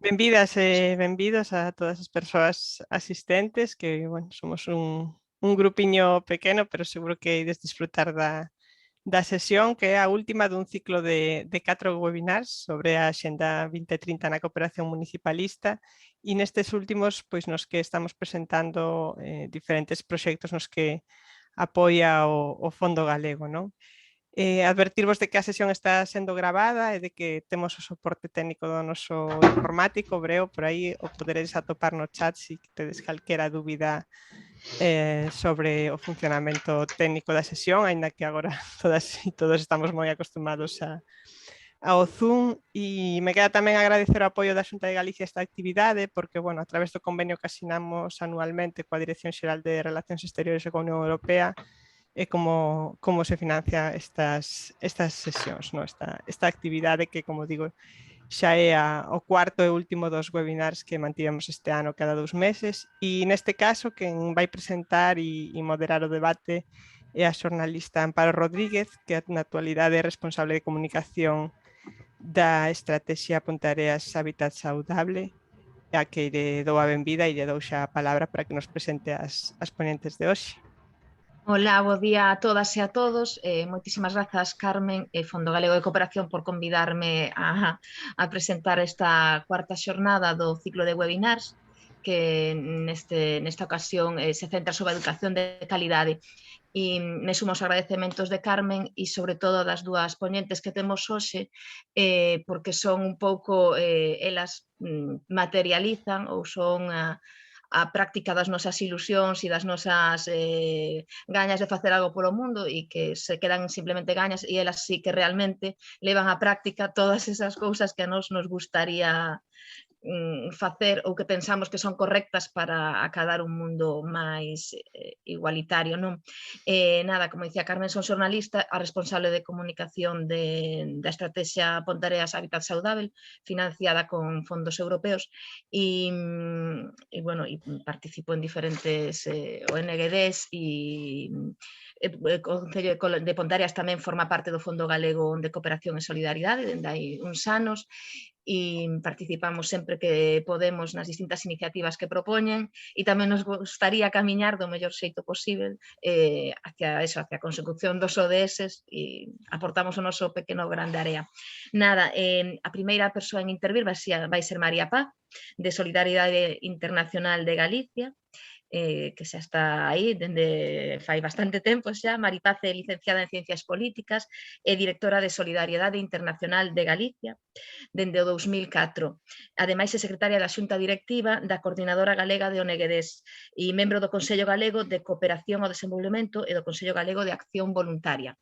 Benvidas e benvidos a todas as persoas asistentes, que, bueno, somos un grupiño pequeno, pero seguro que ides disfrutar da sesión, que é a última dun ciclo de 4 webinars sobre a Axenda 2030 na cooperación municipalista, e nestes últimos, pois, nos que estamos presentando diferentes proxectos nos que apoia o Fondo Galego, non? Advertirvos de que a sesión está sendo gravada e de que temos o soporte técnico do noso informático, Breo, por aí o poderedes atopar no chat se tedes calquera dúbida sobre o funcionamento técnico da sesión, aínda que agora todas e todos estamos moi acostumados ao Zoom, e me queda tamén agradecer o apoio da Xunta de Galicia a esta actividade, porque, bueno, a través do convenio que asinamos anualmente coa Dirección Xeral de Relacións Exteriores e coa Unión Europea, e como se financia estas sesións, no? esta actividade que, como digo, xa é o cuarto e último dos webinars que mantivemos este ano cada 2 meses, e neste caso quen vai presentar e moderar o debate é a xornalista Amparo Rodríguez, que na actualidade é responsable de comunicación da Estrategia Ponteareas Hábitat Saudable, a que lle dou a benvida e lle dou xa a palabra para que nos presente as ponentes de hoxe. Hola, bo día a todas e a todos. Moitísimas grazas, Carmen e Fondo Galego de Cooperación, por convidarme a presentar esta cuarta xornada do ciclo de webinars, que nesta ocasión se centra sobre a educación de calidade. E me sumo os agradecementos de Carmen e sobre todo das dúas poñentes que temos hoxe, porque son un pouco, elas materializan ou son a práctica das nosas ilusións e das nosas gañas de facer algo polo mundo, e que se quedan simplemente gañas, e elas sí que realmente levan á práctica todas esas cousas que a nos gustaría facer ou que pensamos que son correctas para acadar un mundo máis igualitario, non? Nada, como dicía Carmen, son xornalista, a responsable de comunicación da Estrategia Ponteareas Hábitat Saudable, financiada con fondos europeos, e bueno, participo en diferentes ONGDs, e o Concello de Ponteareas tamén forma parte do Fondo Galego de Cooperación e Solidaridade dende hai uns anos, e participamos sempre que podemos nas distintas iniciativas que propoñen, e tamén nos gustaría camiñar do mellor xeito posible hacia a consecución dos ODS, e aportamos o noso pequeno grande área. Nada, a primeira persoa en intervir vai ser María Paz, de Solidaridade Internacional de Galicia, que xa está aí dende fai bastante tempo xa. Mari Paz é licenciada en Ciencias Políticas e directora de Solidaridade Internacional de Galicia dende o 2004. Ademais, é secretaria da Xunta Directiva da Coordinadora Galega de ONGDs e membro do Consello Galego de Cooperación ao Desenvolvemento e do Consello Galego de Acción Voluntaria.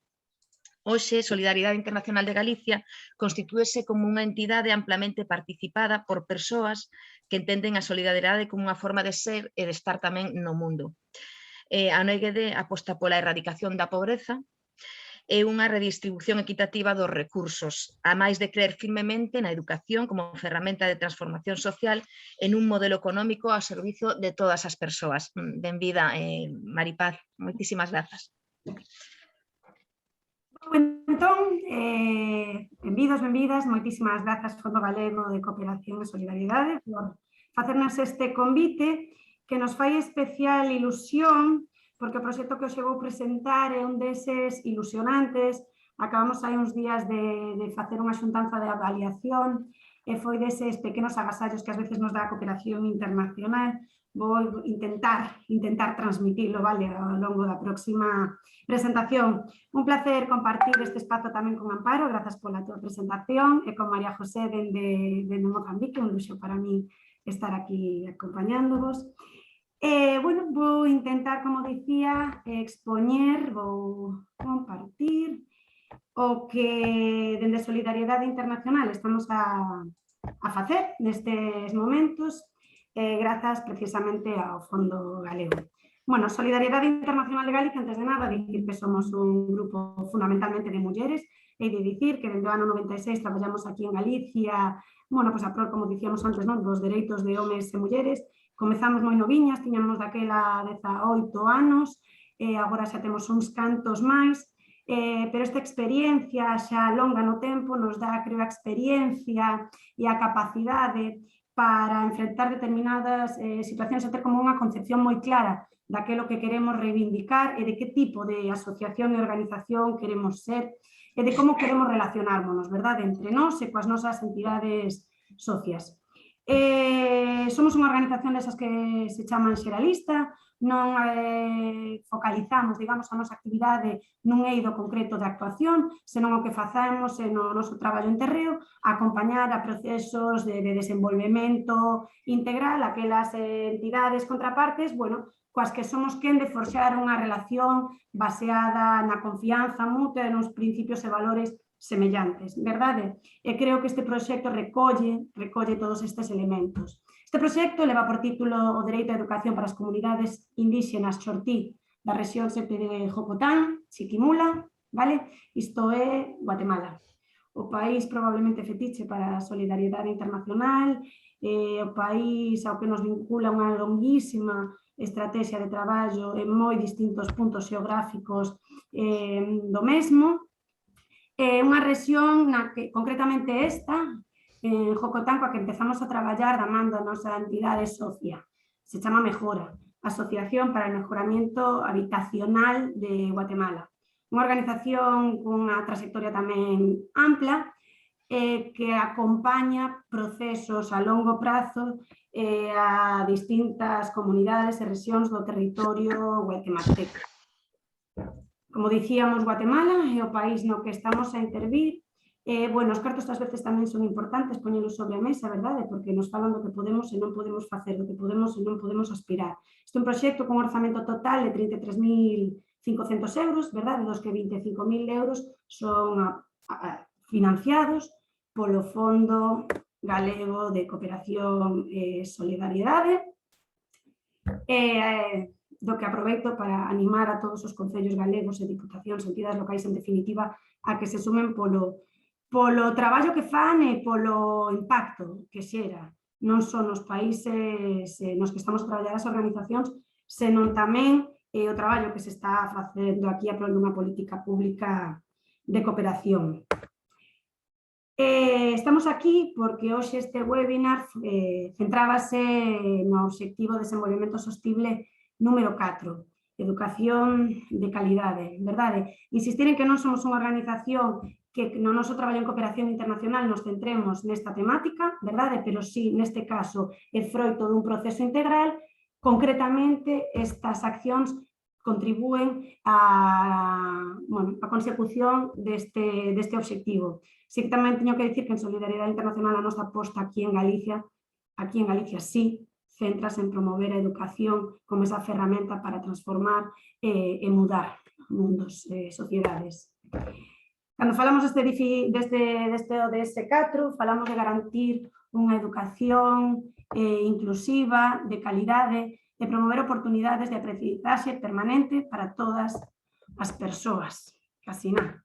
Hoxe, Solidaridade Internacional de Galicia constitúese como unha entidade amplamente participada por persoas que entenden a solidariedade como unha forma de ser e de estar tamén no mundo. A ONGD aposta pola erradicación da pobreza e unha redistribución equitativa dos recursos, a máis de creer firmemente na educación como ferramenta de transformación social en un modelo económico ao servizo de todas as persoas. Benvida, Mari Paz, moitísimas grazas. Entón, benvidos, benvidas, moitísimas grazas Fondo Galego de Cooperación e Solidaridade por facernos este convite que nos fai especial ilusión, porque o proxecto que hoxe vou presentar é un deses ilusionantes. Acabamos hai uns días de facer unha xuntanza de avaliación e foi deses pequenos agasallos que ás veces nos dá a cooperación internacional. Vou intentar transmitilo, vale, ao longo da próxima presentación. Un placer compartir este espazo tamén con Amparo, grazas pola tua presentación, e con María José dende Mozambique, un luxo para mí estar aquí acompañándovos. Bueno, vou intentar, como dicía, expoñer, vou compartir o que dende Solidariedade Internacional estamos a facer nestes momentos, grazas precisamente ao Fondo Galego. Bueno, Solidaridade Internacional de Galicia, antes de nada, dicir que somos un grupo fundamentalmente de mulleres, e de dicir que dende o ano 96 traballamos aquí en Galicia, bueno, a prol, como dicíamos antes, dos dereitos de homes e mulleres. Comezamos moi noviñas, tiñamos daquela 18 anos, agora xa temos uns cantos máis, pero esta experiencia xa longa no tempo nos dá, creo, a experiencia e a capacidade para enfrentar determinadas situacións e ter como unha concepción moi clara daquilo que queremos reivindicar e de que tipo de asociación e organización queremos ser e de como queremos relacionarnos, verdade, entre nós e coas nosas entidades socias. Somos unha organización desas que se chaman xeralista, non focalizamos, digamos, a nosa actividade nun eido concreto de actuación, senón o que facemos no noso traballo en terreo, acompañar a procesos de desenvolvemento integral, aquelas entidades contrapartes, bueno, coas que somos quen de forxar unha relación baseada na confianza mutua e nos principios e valores semellantes, verdade? E creo que este proxecto recolle todos estes elementos. Este proxecto leva por título o Dereito á Educación para as Comunidades Indígenas Chortí da rexión de Jocotán, Chiquimula, vale? Isto é Guatemala. O país probablemente fetiche para a solidariedade internacional, o país ao que nos vincula unha longuísima estrategia de traballo en moi distintos puntos xeográficos do mesmo. Unha rexión na que, concretamente esta, en Jocotán, coa que empezamos a traballar da man da nosa entidade socia. Se chama Mejora, Asociación para el Mejoramiento Habitacional de Guatemala. Unha organización cunha trayectoria tamén ampla que acompaña procesos a longo prazo a distintas comunidades e rexións do territorio guatemalteco. Como dicíamos, Guatemala é o país no que estamos a intervir. Bueno, os cartos ás veces tamén son importantes poñelos sobre a mesa, verdade? Porque nos falan do que podemos e non podemos facer, do que podemos e non podemos aspirar. Este é un proxecto con orzamento total de 33.500 euros, verdade? Dos que 25.000 euros son financiados polo Fondo Galego de Cooperación e Solidariedade, do que aproveito para animar a todos os concellos galegos e diputacións, entidades locais, en definitiva, a que se sumen polo traballo que fan e polo impacto que xera, non só nos países nos que estamos a traballar as organizacións, senón tamén o traballo que se está facendo aquí a prol dunha política pública de cooperación. Estamos aquí porque hoxe este webinar centrábase no obxectivo de desenvolvemento sostible número 4, educación de calidade, verdade? Insistir en que non somos unha organización que no noso traballo en cooperación internacional nos centremos nesta temática, verdade? Pero sí, neste caso, é froito dun proceso integral. Concretamente, estas accións contribúen a consecución deste obxectivo. Si que tamén teño que dicir que en Solidariedade Internacional a nosa aposta aquí en Galicia sí, centras en promover a educación como esa ferramenta para transformar e mudar mundos e sociedades. Cando falamos deste ODS 4, falamos de garantir unha educación inclusiva, de calidade, de promover oportunidades de aprendizaxe permanente para todas as persoas, casi nada.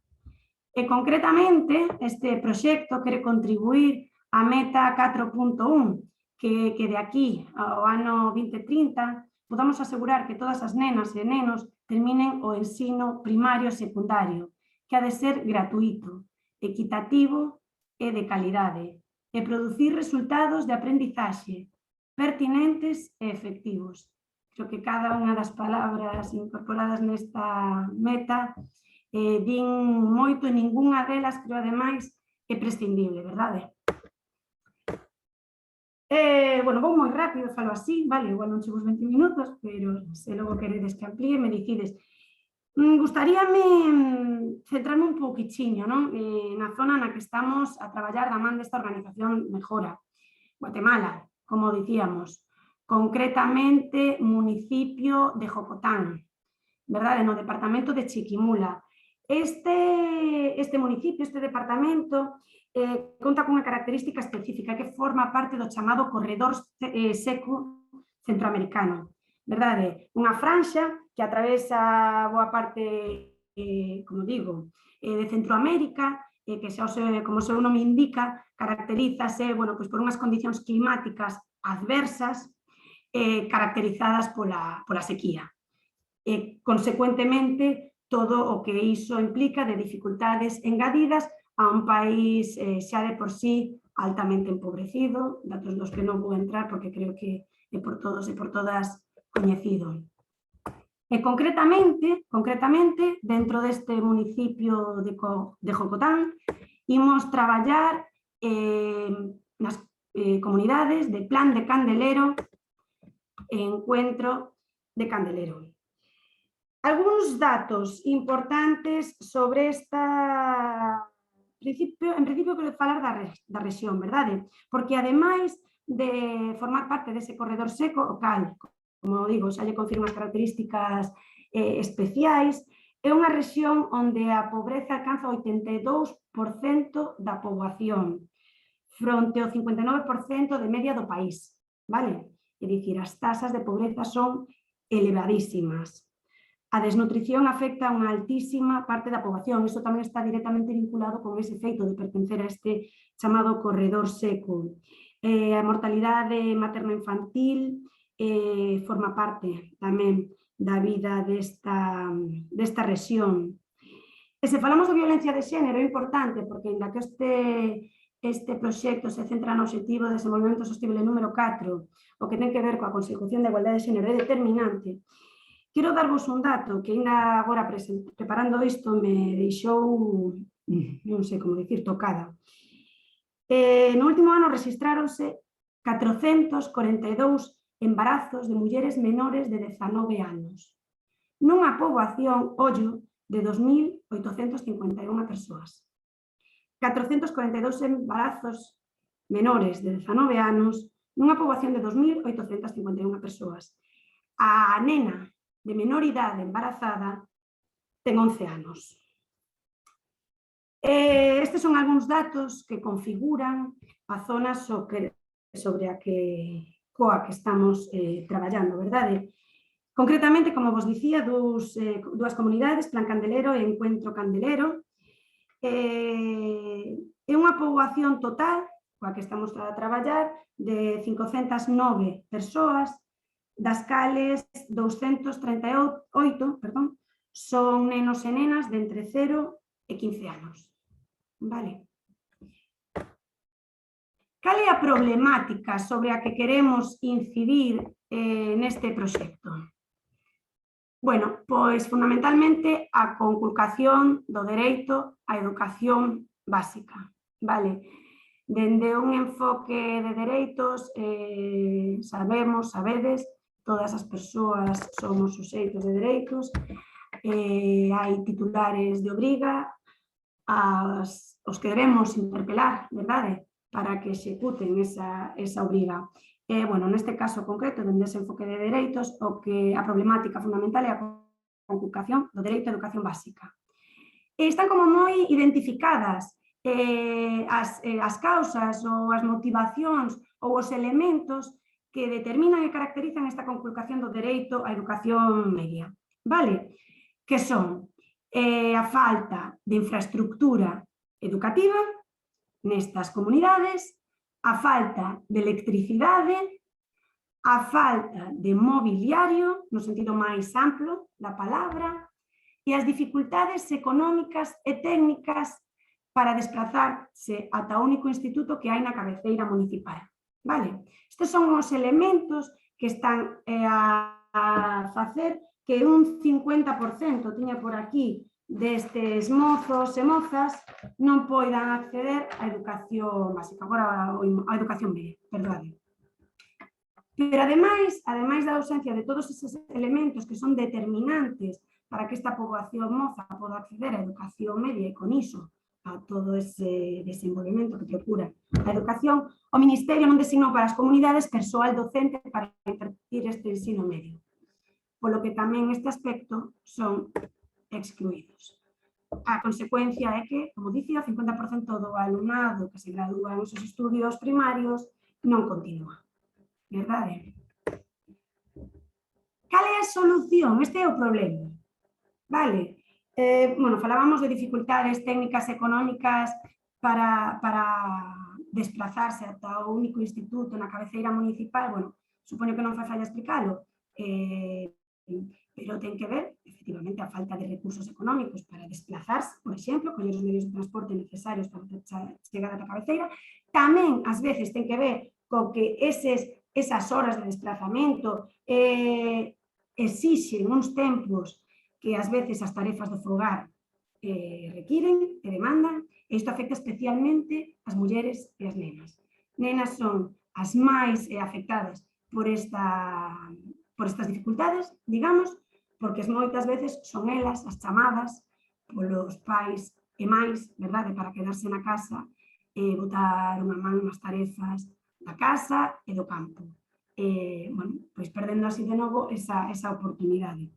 E concretamente, este proxecto quere contribuir á meta 4.1, que de aquí ao ano 2030 podamos asegurar que todas as nenas e nenos terminen o ensino primario e secundario, que ha de ser gratuito, equitativo e de calidade, e producir resultados de aprendizaxe pertinentes e efectivos. Creo que cada unha das palabras incorporadas nesta meta din moito e ningunha delas, creo, ademais, é prescindible, verdade? Bueno, vou moi rápido, falo así, vale, igual non chego os 20 minutos, pero se logo queredes que amplíe, me dicides. Gustaríame centrarme un pouquichiño na zona na que estamos a traballar da man desta organización Mejora, Guatemala, como dicíamos, concretamente municipio de Jocotán, verdade, no departamento de Chiquimula. Este municipio, este departamento, conta cunha característica específica que forma parte do chamado corredor seco centroamericano, verdade? Unha franxa que atravesa boa parte, como digo, de Centroamérica, que, como o seu nome indica, caracterízase por unhas condicións climáticas adversas caracterizadas pola sequía. Consecuentemente, todo o que iso implica de dificultades engadidas a un país xa de por sí altamente empobrecido, datos dos que non vou entrar porque creo que é por todos e por todas coñecido. E concretamente, dentro deste municipio de Jocotán, imos traballar nas comunidades de Plan de Candelero e Encuentro de Candelero. Algúns datos importantes sobre esta... En principio, quero falar da rexión, verdade? Porque, ademais de formar parte dese corredor seco, o cal, como digo, xa lle confirma as características especiais, é unha rexión onde a pobreza alcanza o 82% da poboación, fronte ao 59% de media do país, vale? É dicir, as tasas de pobreza son elevadísimas. A desnutrición afecta a unha altísima parte da poboación. Iso tamén está directamente vinculado con ese feito de pertencer a este chamado corredor seco. A mortalidade materno-infantil forma parte tamén da vida desta rexión. E se falamos de violencia de xénero é importante porque, ainda que este proxecto se centra no Obxectivo de Desenvolvemento Sostible número 4, o que ten que ver coa consecución da igualdade de xénero é determinante. Quero darvos un dato que ainda agora preparando isto me deixou, non sei como dicir, tocada. No último ano rexistráronse 442 embarazos de mulleres menores de 19 anos, nunha poboación, ollo, de 2.851 persoas. 442 embarazos menores de 19 anos nunha poboación de 2.851 persoas. A nena de menor idade embarazada ten 11 anos. Estes son algúns datos que configuran a zona coa que estamos traballando, verdade? Concretamente, como vos dicía, dúas comunidades, Plan Candelero e Encuentro Candelero. É unha poboación total coa que estamos a traballar de 509 persoas, das cales 238 son nenos e nenas de entre 0 e 15 anos. Vale. Cal é a problemática sobre a que queremos incidir neste proxecto? Bueno, pois fundamentalmente a conculcación do dereito á educación básica. Vale. Dende un enfoque de dereitos, sabedes, todas as persoas somos suxeitos de dereitos, hai titulares de obriga, os que debemos interpelar, verdade, para que executen esa obriga. Bueno, neste caso concreto, dende ese enfoque de dereitos, a problemática fundamental é a conculcación do dereito á educación básica. Están como moi identificadas as causas ou as motivacións ou os elementos que determinan e caracterizan esta conculcación do dereito á educación media. Vale? Que son a falta de infraestructura educativa nestas comunidades, a falta de electricidade, a falta de mobiliario, no sentido máis amplo da palabra, e as dificultades económicas e técnicas para desplazarse ata o único instituto que hai na cabeceira municipal. Vale? Estes son os elementos que están a facer que un 50%, tiña por aquí, destes mozos e mozas non poidan acceder á educación básica, agora á educación media, perdón. Pero ademais da ausencia de todos eses elementos que son determinantes para que esta poboación moza poda acceder á educación media e con iso a todo ese desenvolvemento que procura a educación, o Ministerio non designou para as comunidades persoal docente para impartir este ensino medio, polo que tamén neste aspecto son excluídos. A consecuencia é que, como dicía, o 50% do alumnado que se gradúa en esos estudios primarios non continúa. Verdade? Cal é a solución? Este é o problema. Vale? Bueno, falábamos de dificultades técnicas económicas para desplazarse ata o único instituto na cabeceira municipal. Bueno, supoño que non fai falla explicalo, pero ten que ver, efectivamente, efectivamente, a falta de recursos económicos para desplazarse, por exemplo, coller os medios de transporte necesarios para chegar ata a cabeceira. Tamén, ás veces, ten que ver con que esas horas de desplazamento exixen uns tempos que ás veces as tarefas do fogar requiren e demandan, e isto afecta especialmente as mulleres e as nenas. Nenas son as máis afectadas por estas dificultades, digamos, porque moitas veces son elas as chamadas polos pais e máis, verdade, para quedarse na casa e botar unha man nas tarefas da casa e do campo. Bueno, pois perdendo así de novo esa oportunidade.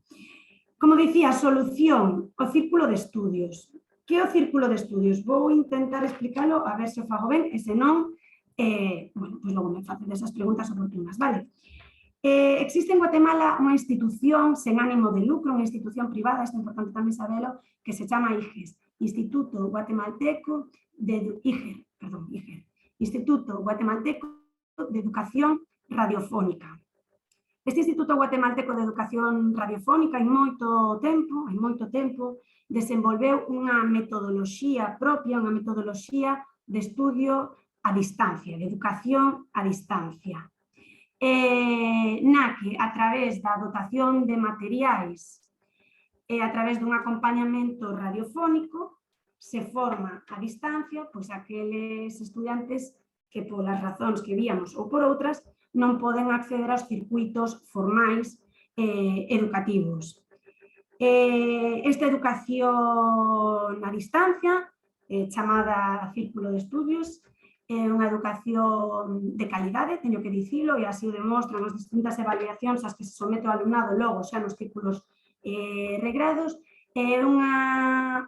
Como dicía, a solución, o círculo de estudios. Que é o círculo de estudios? Vou intentar explicarlo, a ver se o fago ben, e se non, bueno, pois logo me facen esas preguntas oportunas, vale? Existe en Guatemala unha institución sen ánimo de lucro, unha institución privada, isto é importante tamén sabelo, que se chama IGES, Instituto Guatemalteco de Instituto Guatemalteco de Educación Radiofónica. Este Instituto Guatemalteco de Educación Radiofónica hai moito tempo, desenvolveu unha metodoloxía propia, unha metodoloxía de estudio a distancia, de educación a distancia. Na que, a través da dotación de materiais e a través dun acompañamento radiofónico, se forma a distancia pois aqueles estudiantes que polas razóns que víamos ou por outras non poden acceder aos circuitos formais educativos. Esta educación a distancia, chamada Círculo de Estudios, é unha educación de calidade, teño que dicilo, e así o demostran as distintas evaluacións ás que se somete o alumnado logo xa nos círculos regrados. É unha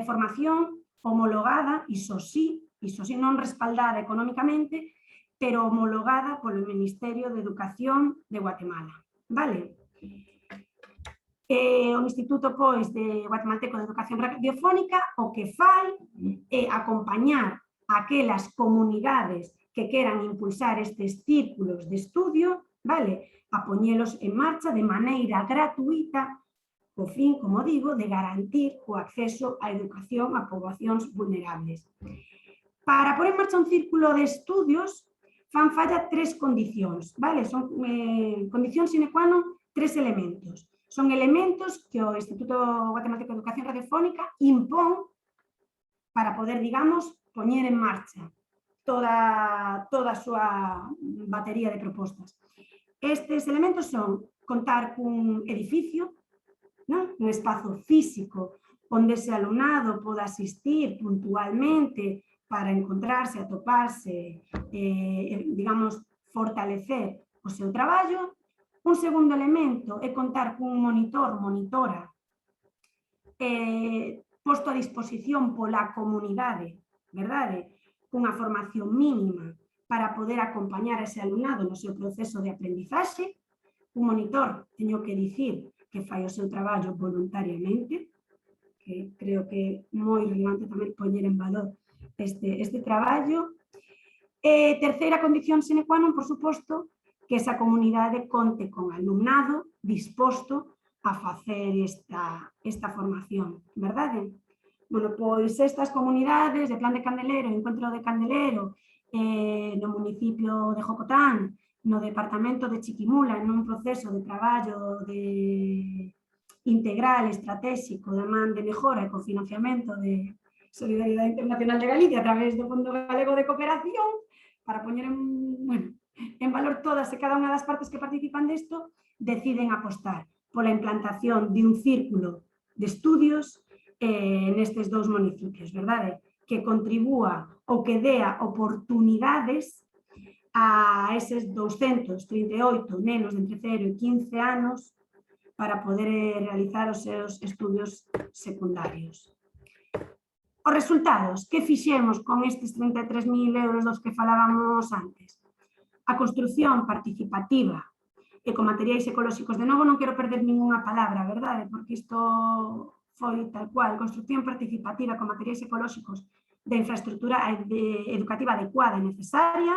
formación homologada, iso sí, non respaldada económicamente, pero homologada polo Ministerio de Educación de Guatemala. Vale? O Instituto de Guatemalteco de Educación Radiofónica o que fai é acompañar aquelas comunidades que queran impulsar estes círculos de estudio, vale? A poñelos en marcha de maneira gratuita, co fin, como digo, de garantir o acceso á educación a poboacións vulnerables. Para pôr en marcha un círculo de estudios, fan falla 3 condicións, vale? Son condicións sine qua non, 3 elementos. Son elementos que o Instituto Guatemalteco de Educación Radiofónica impón para poder, digamos, poñer en marcha toda a súa batería de propostas. Estes elementos son contar cun edificio, un espazo físico onde ese alumnado poda asistir puntualmente para encontrarse, atoparse, digamos, fortalecer o seu traballo. Un segundo elemento é contar cun monitor, monitora, posto a disposición pola comunidade, verdade? Cunha formación mínima para poder acompañar a ese alumnado no seu proceso de aprendizaxe. Un monitor, teño que dicir, que fai o seu traballo voluntariamente, que creo que é moi relevante tamén poñer en valor este traballo. Terceira condición sine qua non, por suposto, que esa comunidade conte con alumnado disposto a facer esta formación, verdade? Bueno, pois estas comunidades de Plan de Candelero, Encuentro de Candelero, no municipio de Jocotán, no departamento de Chiquimula, nun proceso de traballo integral, estratégico, de man de mejora e cofinanciamento de Solidaridade Internacional de Galicia a través do Fondo Galego de Cooperación, para poñer en valor todas e cada unha das partes que participan desto, deciden apostar pola implantación de un círculo de estudios nestes 2 municipios, verdade? Que contribúa ou que dea oportunidades a eses 238 nenos de entre 0 e 15 anos para poder realizar os seus estudios secundarios. Os resultados, que fixemos con estes 33.000 euros dos que falábamos antes? A construción participativa e con materiais ecolóxicos. De novo, non quero perder ninguna palabra, verdade? Porque isto foi tal cual, construción participativa con materiais ecolóxicos de infraestructura educativa adecuada e necesaria,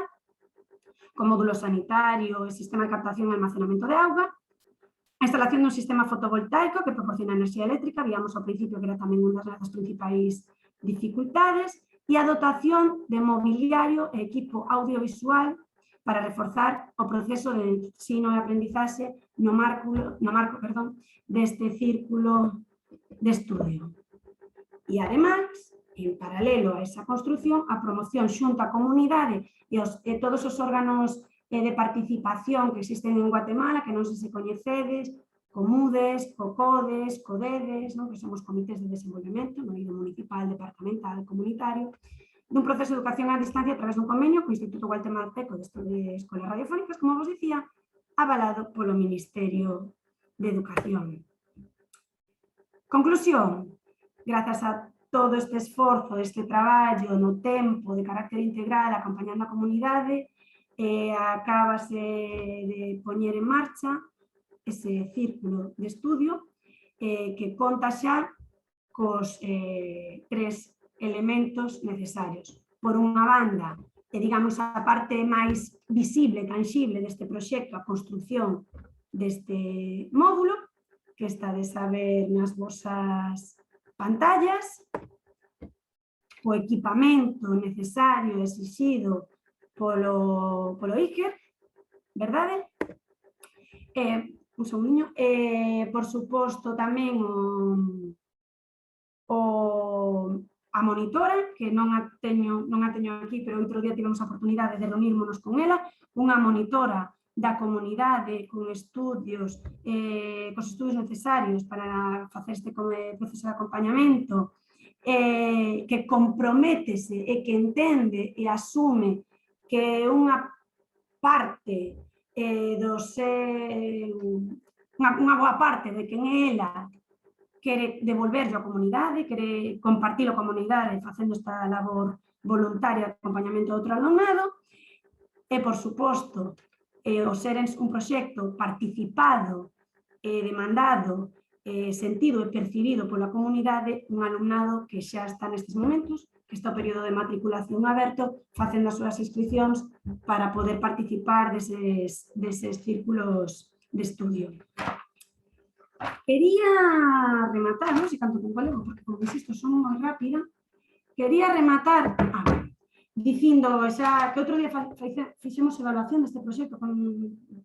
con módulo sanitario e sistema de captación e almacenamento de auga, A instalación dun sistema fotovoltaico que proporciona enerxía eléctrica, víamos ao principio que era tamén unha das principais dificultades, e a dotación de mobiliario e equipo audiovisual para reforzar o proceso de ensino e aprendizaxe no marco deste círculo de estudio. E, ademais, en paralelo a esa construción, a promoción xunto á comunidade e todos os órganos de participación que existen en Guatemala, que non sei se coñecedes, COMUDES, COCODES, CODEDES, que son os comités de desenvolvemento, no eido municipal, departamental, comunitario, dun proceso de educación á distancia a través dun convenio co Instituto Guatemalteco de Escolas Radiofónicas, como vos dicía, avalado polo Ministerio de Educación. Conclusión, grazas a todo este esforzo, este traballo no tempo de carácter integral acompañando a comunidade, acabase de poñer en marcha ese círculo de estudio que conta xa cos 3 elementos necesarios. Por unha banda, digamos, a parte máis visible, tangible deste proxecto, a construción deste módulo, que estades a ver nas vosas pantallas, o equipamento necesario exixido polo IGER, verdade? Un segundinho. Por suposto, tamén a monitora, que non a teño aquí, pero outro día tivemos a oportunidade de reunirmonos con ela, unha monitora da comunidade con estudios, cos estudios necesarios para facer este proceso de acompañamento, que comprométese e que entende e asume que unha parte unha boa parte de quen é ela quere devolverlo á comunidade, quere compartilo coa comunidade facendo esta labor voluntaria de acompañamento do outro alumnado e, por suposto, o ser un proxecto participado, demandado, sentido e percibido pola comunidade, un alumnado que xa está nestes momentos, que está o período de matriculación aberto, facendo as súas inscripcións para poder participar deses círculos de estudio. Quería rematar, non sei canto tempo levo, porque, como insisto, son moi rápida, quería rematar dicindo xa que outro día fixemos evaluación deste proxecto con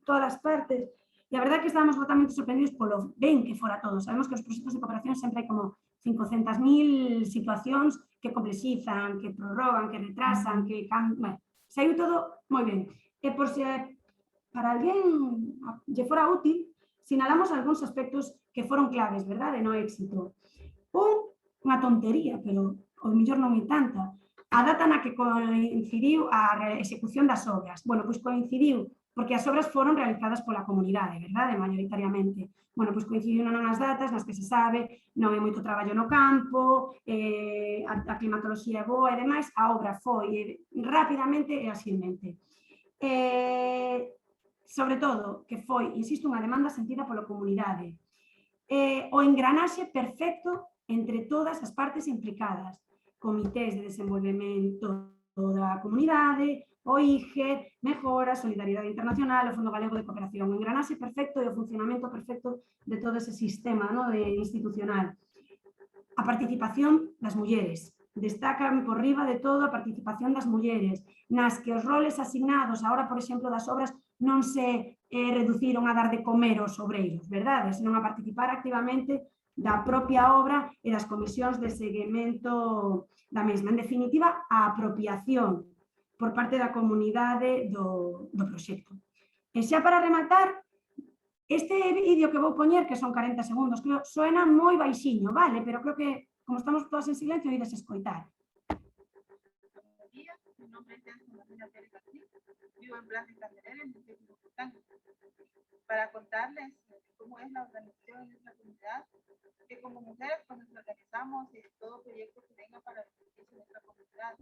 todas as partes, e a verdade é que estábamos totalmente sorprendidos polo ben que fora todo. Sabemos que os proxectos de cooperación sempre hai como 500.000 situacións que complexizan, que prorrogan, que retrasan, que cambian. Saiu todo moi ben. E por se para alguén lle fora útil, sinalamos algúns aspectos que foron claves, verdade, no éxito. Unha tontería, pero ao mellor non é tanta. A data na que coincidiu a execución das obras. Bueno, pois coincidiu porque as obras foron realizadas pola comunidade, verdade, maioritariamente. Bueno, pois coincidiu nas datas nas que se sabe, non hai moito traballo no campo, a climatoloxía é boa e demais, a obra foi rapidamente e axilmente. Sobre todo, que foi, insisto, unha demanda sentida pola comunidade. O engranaxe perfecto entre todas as partes implicadas, comités de desenvolvemento da comunidade, o IGE, Mejora, Solidaridade Internacional, o Fondo Galego de Cooperación, o engranaxe perfecto e o funcionamento perfecto de todo ese sistema institucional. A participación das mulleres. Destacan por riba de todo a participación das mulleres, nas que os roles asignados, agora, por exemplo, das obras, non se reduciron a dar de comer aos obreiros, verdade? Senón a participar activamente da propia obra e das comisións de seguimento da mesma. En definitiva, a apropiación por parte da comunidade do proxecto. E xa para rematar, este vídeo que vou poñer, que son 40 segundos, creo, suena moi baixiño, vale? Pero creo que, como estamos todas en silencio, ides escoitar. Buenos días, mi nombre es Marina Pérez García, vivo en Blanca y Candelera, en el municipio de Botán. Para contarles cómo es la organización en nuestra comunidad, que como mujeres pues nos organizamos en todo proyecto que venga para el beneficio de nuestra comunidad.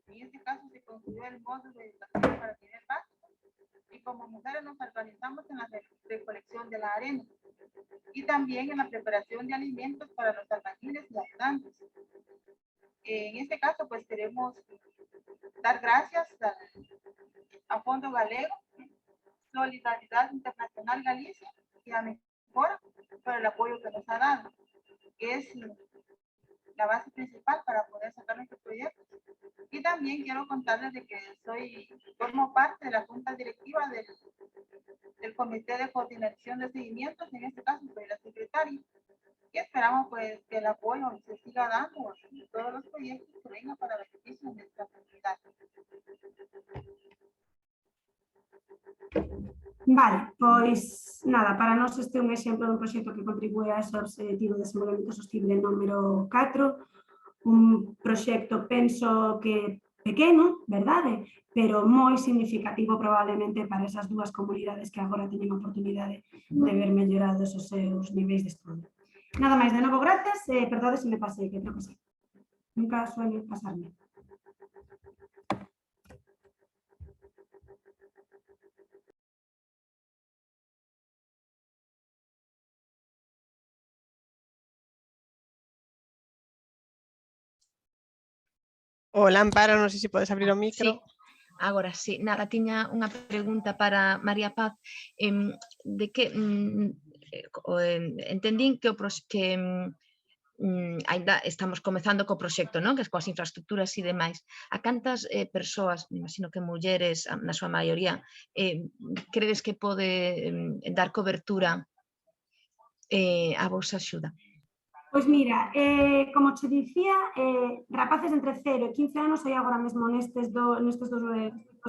En este caso se construyó el módulo de educación para el nivel básico y como mujeres nos organizamos en la recolección de la arena y también en la preparación de alimentos para los albañiles y ayudantes. En este caso pues queremos dar gracias a Fondo Galego, Solidaridad Internacional Galicia y a Fora por el apoyo que nos ha dado, que es la base principal para poder sacar nuestro proyecto. Y también quiero contarles de que formo parte de la junta directiva del comité de coordinación de seguimientos, en este caso soy la secretaria, y esperamos pues que el apoyo se siga dando en todos los proyectos que vengan para beneficio de nuestra comunidad. Vale, pois nada, para nós este é un exemplo dun proxecto que contribúe a ese objetivo de desenvolvemento sostible número 4, un proxecto penso que pequeno, verdade, pero moi significativo probablemente para esas dúas comunidades que agora teñen a oportunidade de ver mellorados os seus niveis de estudo. Nada máis, de novo, grazas, perdode se me pasei, que creo que sí. Nunca suele pasarme. Hola, Amparo, non sei se podes abrir o micro. Sí, agora sí. Nada, tiña unha pregunta para María Paz. De que entendín que ainda estamos comezando co proxecto, non? Que coas infraestructuras e demais. A cantas persoas, me imagino que mulleres, na súa maioría, credes que pode dar cobertura a vosa axuda? Pois mira, como che dicía, rapaces entre 0 e 15 anos hai agora mesmo nestes dos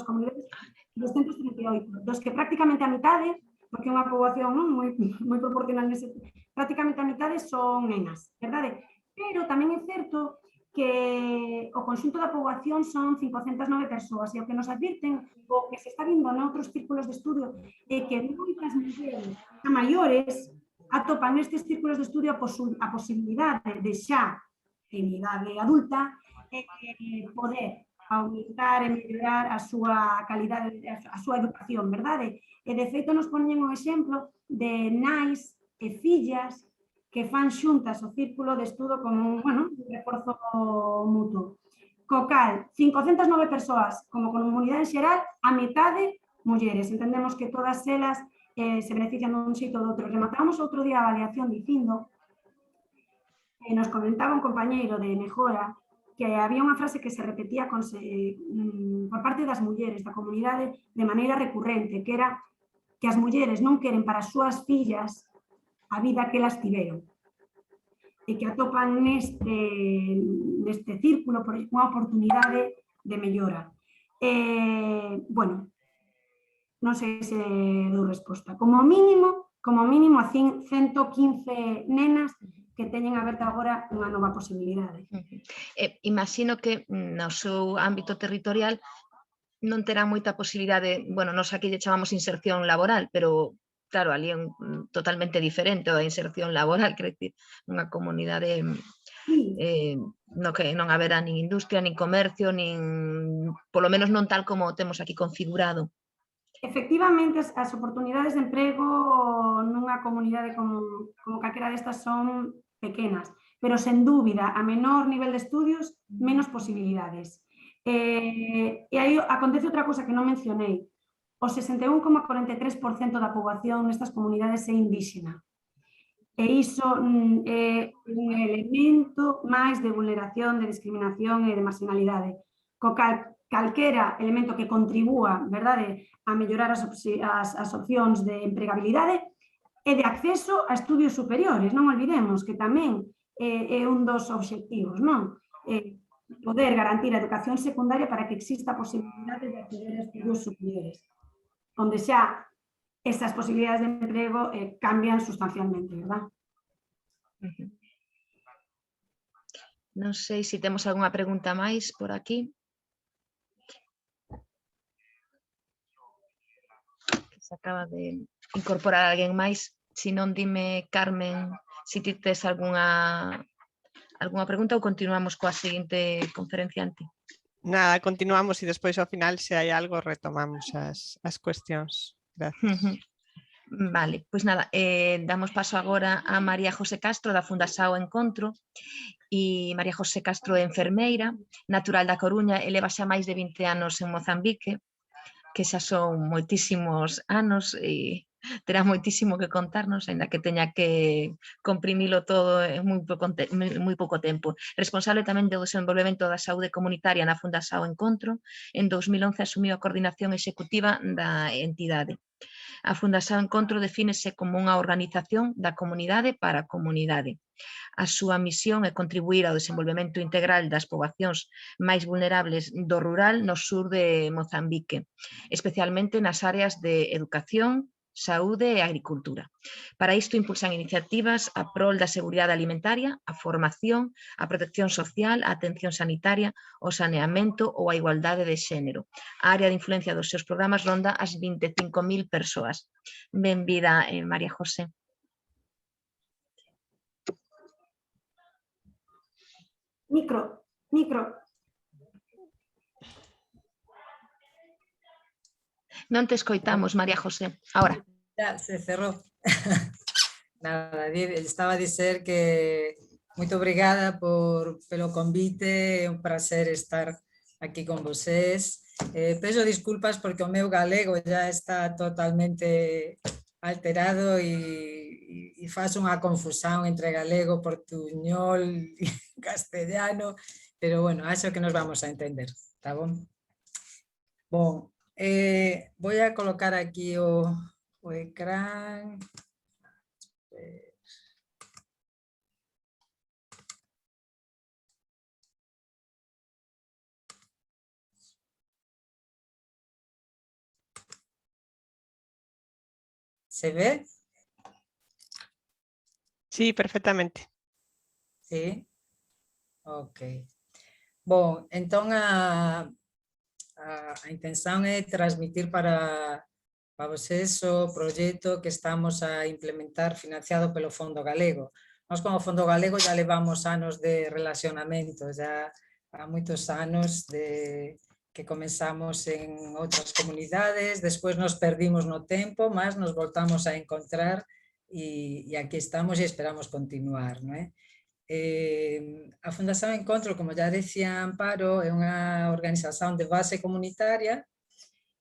comunidades 238, dos que prácticamente a mitade, porque é unha poboación moi proporcional nese, prácticamente a mitade son nenas, verdade? Pero tamén é certo que o conxunto da poboación son 509 persoas e o que nos advirten, o que se está vindo noutros círculos de estudio, é que moitas mulleres maiores atopan nestes círculos de estudio a posibilidade de xa en idade adulta poder aumentar e mellorar a súa calidade, a súa educación, verdade? E de feito nos poñen o exemplo de nais e fillas que fan xuntas o círculo de estudo como un reforzo mutuo. Co cal, 509 persoas como comunidade en xeral, a metade mulleres. Entendemos que todas elas se benefician dun xeito ou do outro. Rematamos outro día a avaliación dicindo, nos comentaba un compañeiro de Mejora, que había unha frase que se repetía por parte das mulleres da comunidade de maneira recurrente, que era que as mulleres non queren para as súas fillas a vida que elas tiveron e que atopan neste círculo unha oportunidade de mellora. Bueno, non sei se dou resposta. Como mínimo a 115 nenas que teñen aberta agora unha nova posibilidade. Imagino que no seu ámbito territorial non terá moita posibilidade, bueno, nos aquí lle chamamos inserción laboral, pero claro, ali é totalmente diferente a inserción laboral, quer dizer, unha comunidade no que non haberá nin industria, nin comercio, nin, polo menos non tal como temos aquí configurado. Efectivamente, as oportunidades de emprego nunha comunidade como calquera destas son pequenas, pero sen dúbida, a menor nivel de estudios, menos posibilidades. E aí acontece outra cousa que non mencionei. O 61,43% da poboación nestas comunidades é indíxena. E iso é un elemento máis de vulneración, de discriminación e de marginalidade. Co cal, calquera elemento que contribúa, verdade, a mellorar as opcións de empregabilidade e de acceso a estudios superiores. Non olvidemos que tamén é un dos obxectivos, non? Poder garantir a educación secundaria para que exista a posibilidade de acceder a estudios superiores, onde xa esas posibilidades de emprego cambian sustancialmente, verdad? Non sei se temos algunha pregunta máis por aquí. Se acaba de incorporar alguén máis. Se non, dime, Carmen, se ti tes algunha pregunta ou continuamos coa seguinte conferenciante. Nada, continuamos e despois ao final, se hai algo, retomamos as cuestións. Gracias. Vale, pois nada, damos paso agora a María José Castro da Fundação Encontro. E María José Castro é enfermeira, natural da Coruña, e leva xa máis de 20 anos en Mozambique, que xa son moitísimos anos, e terá moitísimo que contarnos, ainda que teña que comprimilo todo en moi pouco tempo. Responsable tamén do desenvolvemento da saúde comunitaria na Fundación Encontro, en 2011 asumiu a coordinación executiva da entidade. A Fundación Encontro defínese como unha organización da comunidade para a comunidade. A súa misión é contribuir ao desenvolvemento integral das poboacións máis vulnerables do rural no sur de Mozambique, especialmente nas áreas de educación, saúde e agricultura. Para isto impulsan iniciativas a prol da seguridade alimentaria, a formación, a protección social, a atención sanitaria, o saneamento ou a igualdade de xénero. A área de influencia dos seus programas ronda as 25.000 persoas. Benvida, María José. Micro. Non te escoitamos, María José. Ahora. Ya, se cerró. Nada, estaba a dizer que moito obrigada pelo convite, é un prazer estar aquí con vocés. Peço disculpas porque o meu galego ya está totalmente alterado e faz unha confusión entre galego, portuñol e castellano, pero bueno, acho que nos vamos a entender, tá bom? Bom, voy a colocar aquí o ecrán. ¿Se ve? Sí, perfectamente. Sí? Ok. Bom, entón a intención é transmitir para vocês o proxecto que estamos a implementar financiado polo Fondo Galego. Nós como Fondo Galego já levamos anos de relacionamento, já há moitos anos que comenzamos en outras comunidades, despois nos perdimos no tempo, mas nos voltamos a encontrar e aquí estamos e esperamos continuar, non é? A Fundación Encontro, como já decía Amparo, é unha organización de base comunitaria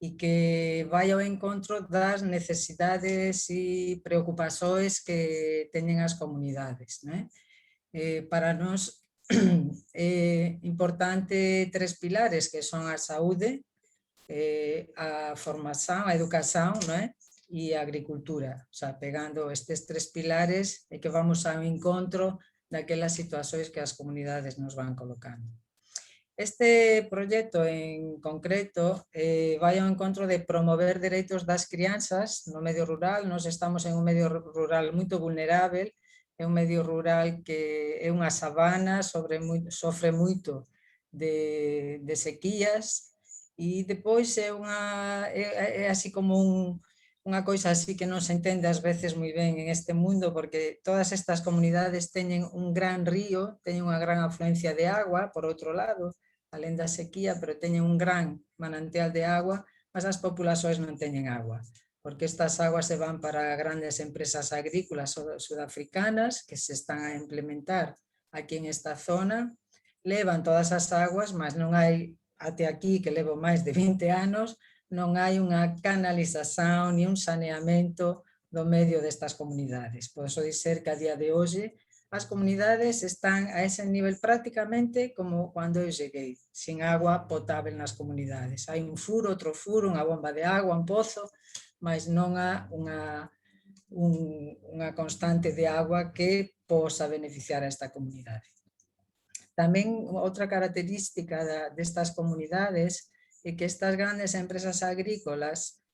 e que vai ao encontro das necesidades e preocupações que teñen as comunidades, non é? Para nós é importante 3 pilares, que son a saúde, a formación, a educación, non é? E a agricultura. O sea, pegando estes 3 pilares é que vamos ao encontro daquelas situacións que as comunidades nos van colocando. Este proxecto en concreto vai ao encontro de promover dereitos das crianzas no medio rural. Nós estamos en un medio rural moito vulnerável, é un medio rural que é unha sabana, sofre moito de sequías e depois é así como unha coisa así que non se entende ás veces moi ben en este mundo, porque todas estas comunidades teñen un gran río, teñen unha gran afluencia de agua, por outro lado, alén da sequía, pero teñen un gran manantial de agua, mas as populações non teñen agua, porque estas aguas se van para grandes empresas agrícolas sudafricanas que se están a implementar aquí en esta zona, levan todas as aguas, mas non hai, até aquí, que levo máis de 20 anos, non hai unha canalización ni un saneamento do medio destas comunidades. Podo dizer que a día de hoxe as comunidades están a ese nivel prácticamente como cando eu cheguei, sin agua potable nas comunidades. Hai un furo, outro furo, unha bomba de agua, un pozo, mas non há unha constante de agua que posa beneficiar a esta comunidade. Tamén outra característica destas comunidades é que estas grandes empresas agrícolas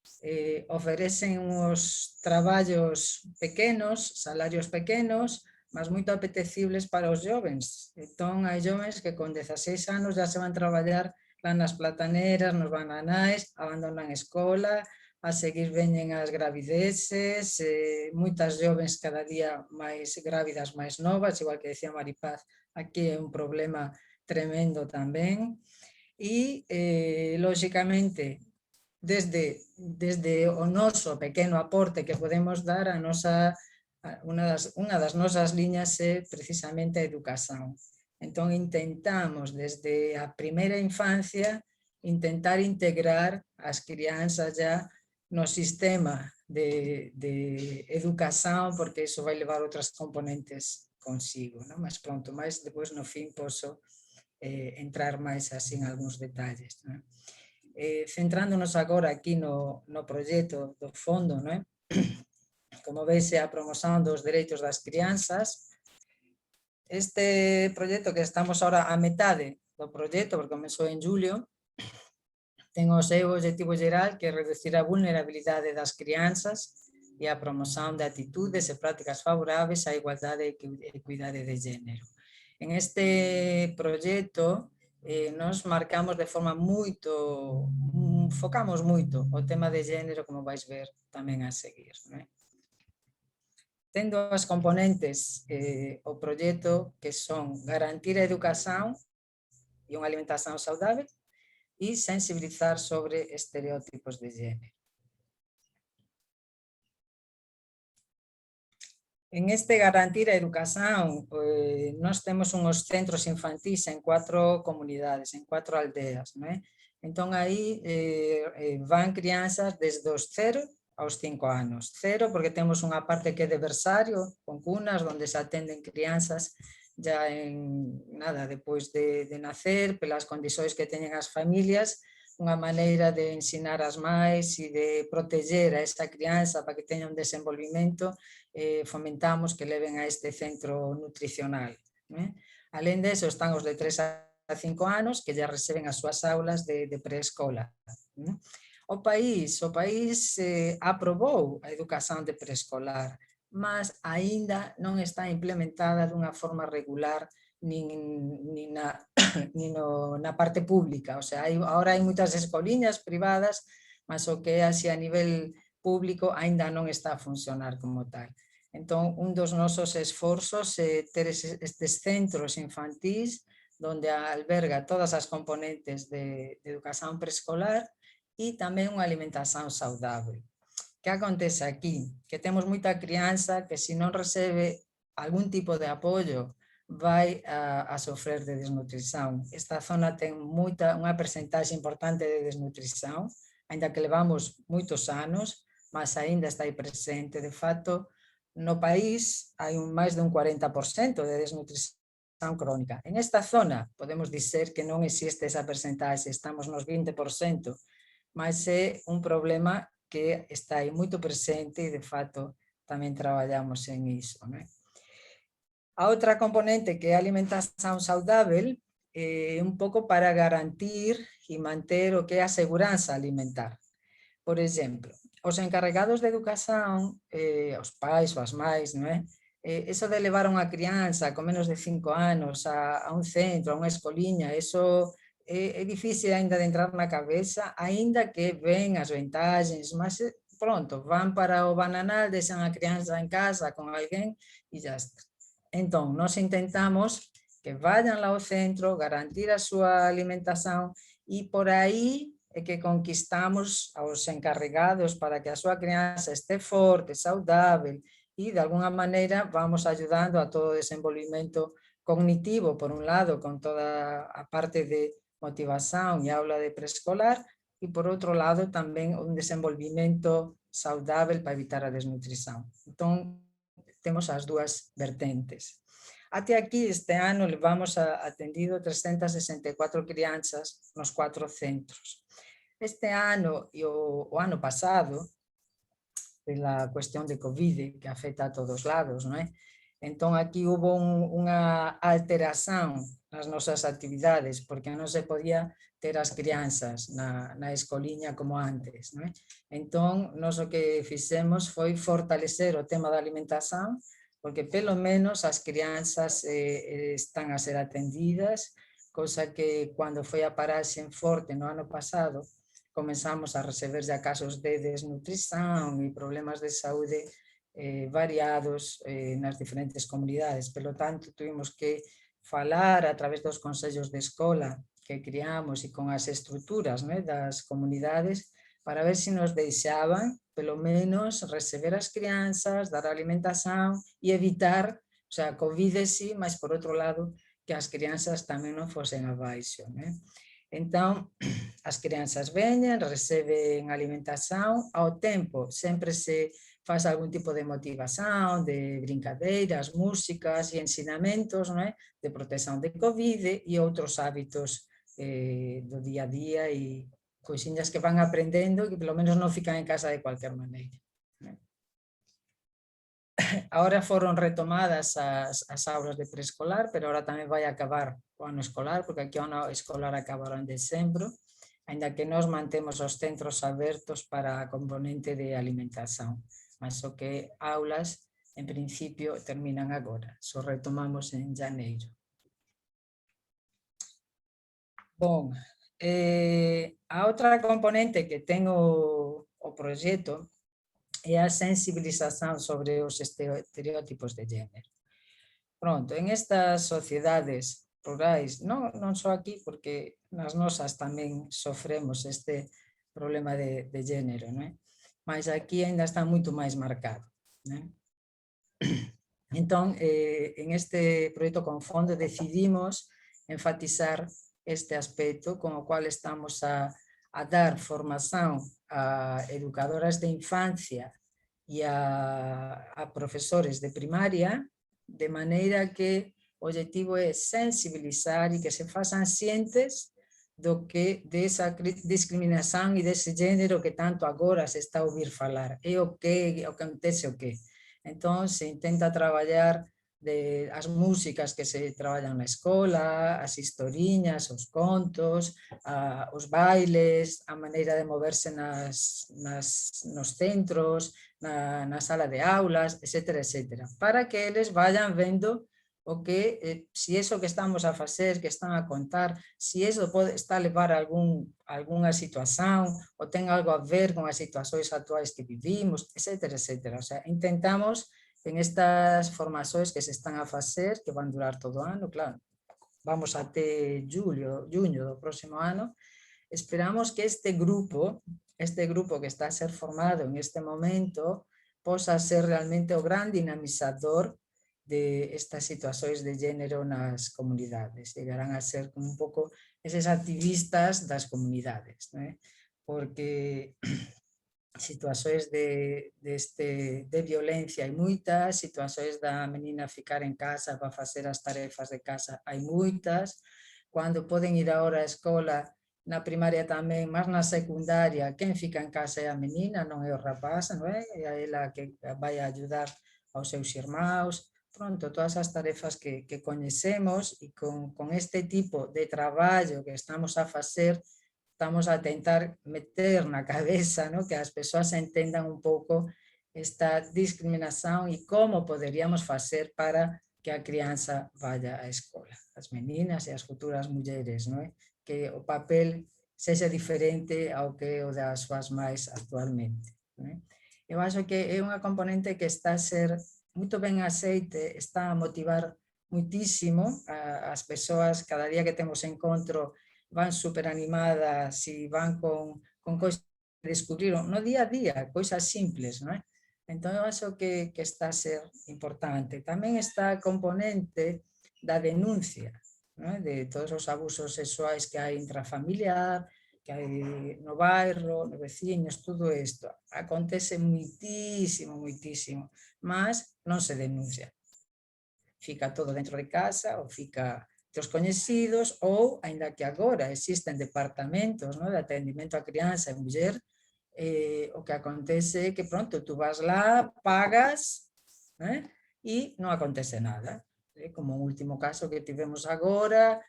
ofrecen uns traballos pequenos, salarios pequenos, mas moito apetecibles para os jovens. Entón, hai jovens que con 16 anos já se van traballar lá nas plataneras, nos bananais, abandonan a escola, a seguir veñen as gravideces, moitas jovens cada día máis grávidas, máis novas, igual que decía Maripaz, aquí é un problema tremendo tamén. E, lóxicamente, desde o noso pequeno aporte que podemos dar, unha das nosas liñas é precisamente a educación. Entón, intentamos, desde a primeira infancia, intentar integrar as crianzas ya no sistema de educación, porque eso vai levar outras componentes consigo, non? Mas pronto, máis depois no fin poso entrar máis así en algúns detalles, non? Centrándonos agora aquí no proxecto do fondo, non? Como veis, é a promoción dos dereitos das crianzas. Este proxecto que estamos ahora a metade do proxecto, porque comezou en julio, ten o seu objetivo geral, que é reducir a vulnerabilidade das crianzas e a promoción de atitudes e prácticas favorables á igualdade e equidade de género. En este proxecto, nos marcamos de forma focamos moito o tema de género, como vais ver tamén a seguir, non é? Ten dúas componentes o proxecto, que son garantir a educación e unha alimentación saudável, e sensibilizar sobre estereotipos de género. En este garantir a educación, nós temos uns centros infantís en 4 comunidades, en 4 aldeas, non é? Entón, aí van crianzas desde os 0 aos 5 anos. 0 porque temos unha parte que é de bersario, con cunas, onde se atenden crianzas ya depois de nacer, pelas condições que teñen as familias, unha maneira de ensinar as mães e de proteger a esa crianza para que teña un desenvolvimento, fomentamos que leven a este centro nutricional. Alén deso, están os de 3 a 5 anos, que ya reciben as súas aulas de preescola. O país aprobou a educación de preescolar, mas aínda non está implementada dunha forma regular nin na parte pública. O sea, agora hai moitas escoliñas privadas, mas o que é así a nivel público aínda non está a funcionar como tal. Entón, un dos nosos esforzos é ter estes centros infantís onde alberga todas as componentes de educación preescolar e tamén unha alimentación saudável. Que acontece aquí? Que temos moita crianza que se non recebe algún tipo de apoio vai a sofrer de desnutrición. Esta zona ten unha percentaxe importante de desnutrición, ainda que levamos moitos anos, mas aínda está aí presente. De facto, no país hai máis de un 40% de desnutrición crónica. En esta zona podemos dizer que non existe esa percentaxe, estamos nos 20%, mas é un problema que está aí moito presente e, de facto, tamén traballamos en iso. A outra componente, que é a alimentación saudável, é un pouco para garantir e manter o que é a seguranza alimentar. Por exemplo, os encarregados de educación, os pais ou as mães, eso de levar unha crianza con menos de 5 anos a un centro, a unha escoliña, eso é difícil ainda de entrar na cabeza, ainda que ven as vantagens, mas pronto, van para o bananal, deixan a crianza en casa con alguén e já está. Entón, nós intentamos que vayan lá ao centro, garantir a súa alimentación e por aí é que conquistamos aos encarregados para que a súa crianza este forte, saudável e, de alguna maneira, vamos ayudando a todo o desenvolvimento cognitivo, por un lado, con toda a parte de motivación e aula de preescolar, e, por outro lado, tamén un desenvolvimento saudável para evitar a desnutrición. Entón, temos as dúas vertentes. Até aquí, este ano, levamos atendido 364 crianzas nos 4 centros. Este ano e o ano pasado, pela cuestión de Covid, que afecta a todos lados, non é? Entón, aquí hubo unha alteración nas nosas actividades, porque non se podía ter as crianzas na escoliña como antes, non é? Entón, nós o que fixemos foi fortalecer o tema da alimentación, porque pelo menos as crianzas están a ser atendidas, cosa que cando foi a paraxe en forte no ano pasado, comenzamos a receber ya casos de desnutrición e problemas de saúde variados nas diferentes comunidades. Pelo tanto, tuvimos que falar a través dos consellos de escola que criamos e con as estruturas das comunidades para ver se nos deixaban, pelo menos, receber as crianzas, dar alimentación e evitar, o sea, COVID sí, mas por outro lado, que as crianzas tamén non fosen abaixo. Entón, as crianças veñen, receben alimentación, ao tempo sempre se faz algún tipo de motivación, de brincadeiras, músicas e ensinamentos, non é? De protección de Covid e outros hábitos do día a día e coisinhas que van aprendendo e que pelo menos non fican en casa de cualquier maneira. Ahora foron retomadas as aulas de preescolar, pero ahora tamén vai acabar o ano escolar, porque aquí o ano escolar acabará en decembro, ainda que nós mantemos os centros abertos para a componente de alimentación, mas o que aulas, en principio, terminan agora, só retomamos en janeiro. Bon, a outra componente que ten o proxecto é a sensibilización sobre os estereótipos de género. Pronto, en estas sociedades rurais, non só aquí, porque nas nosas tamén sofremos este problema de género, non é? Mas aquí ainda está moito máis marcado, non é? Entón, en este proxecto con Fondo decidimos enfatizar este aspecto, con o cual estamos a dar formación a educadoras de infancia e a profesores de primaria, de maneira que o objetivo é sensibilizar e que se façan cientes do que desa discriminación e dese género que tanto agora se está a ouvir falar, e o que acontece o que. Entón, se intenta traballar as músicas que se traballan na escola, as historiñas, os contos, os bailes, a maneira de moverse nos centros, na sala de aulas, etcétera, etcétera, para que eles vayan vendo o que, si eso que estamos a facer, que están a contar, si eso está a levar a algunha situación, ou ten algo a ver con as situacións actuais que vivimos, etcétera, etcétera. O sea, intentamos en estas formacións que se están a facer, que van durar todo o ano, claro, vamos até junho do próximo ano, esperamos que este grupo que está a ser formado en este momento, posa ser realmente o gran dinamizador de estas situacións de género nas comunidades. Llegarán a ser como un pouco eses activistas das comunidades, non é? Porque situacións de violencia hai moitas, situacións da menina ficar en casa para facer as tarefas de casa hai moitas, cando poden ir agora á escola, na primaria tamén, mas na secundaria, quen fica en casa é a menina, non é o rapaz, non é? É a ela que vai a ayudar aos seus irmãos, pronto, todas as tarefas que coñecemos, e con este tipo de traballo que estamos a facer, estamos a tentar meter na cabeza, ¿no?, que as persoas entendan un pouco esta discriminación e como poderíamos facer para que a crianza vaya á escola, as meninas e as futuras mulleres, ¿no?, que o papel sexa diferente ao que o das súas máis actualmente, ¿no? Eu acho que é unha componente que está a ser moito ben aceite, está a motivar muitísimo as persoas, cada día que temos encontro van super animadas e van con coisas que descubriron no día a día, coisas simples, non é? Entón, eu acho que está a ser importante. Tamén está a componente da denuncia, non é? De todos os abusos sexuais que hai intrafamiliar, que hai no bairro, nos veciños, todo isto. Acontece muitísimo, muitísimo, mas non se denuncia. Fica todo dentro de casa ou fica dos coñecidos, ou, aínda que agora existen departamentos, ¿no?, de atendimento a crianza e muller, o que acontece é que, pronto, tú vas lá, pagas, e non acontece nada. Como o último caso que tivemos agora,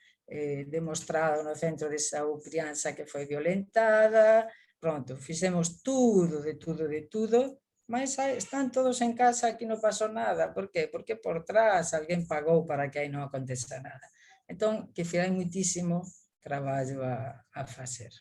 demostrado no centro de saúde crianza que foi violentada, pronto, fixemos tudo, mas están todos en casa, aquí non pasou nada. Por qué? Porque por trás alguén pagou para que aí non aconteza nada. Entón, que hai moitísimo traballo a facer.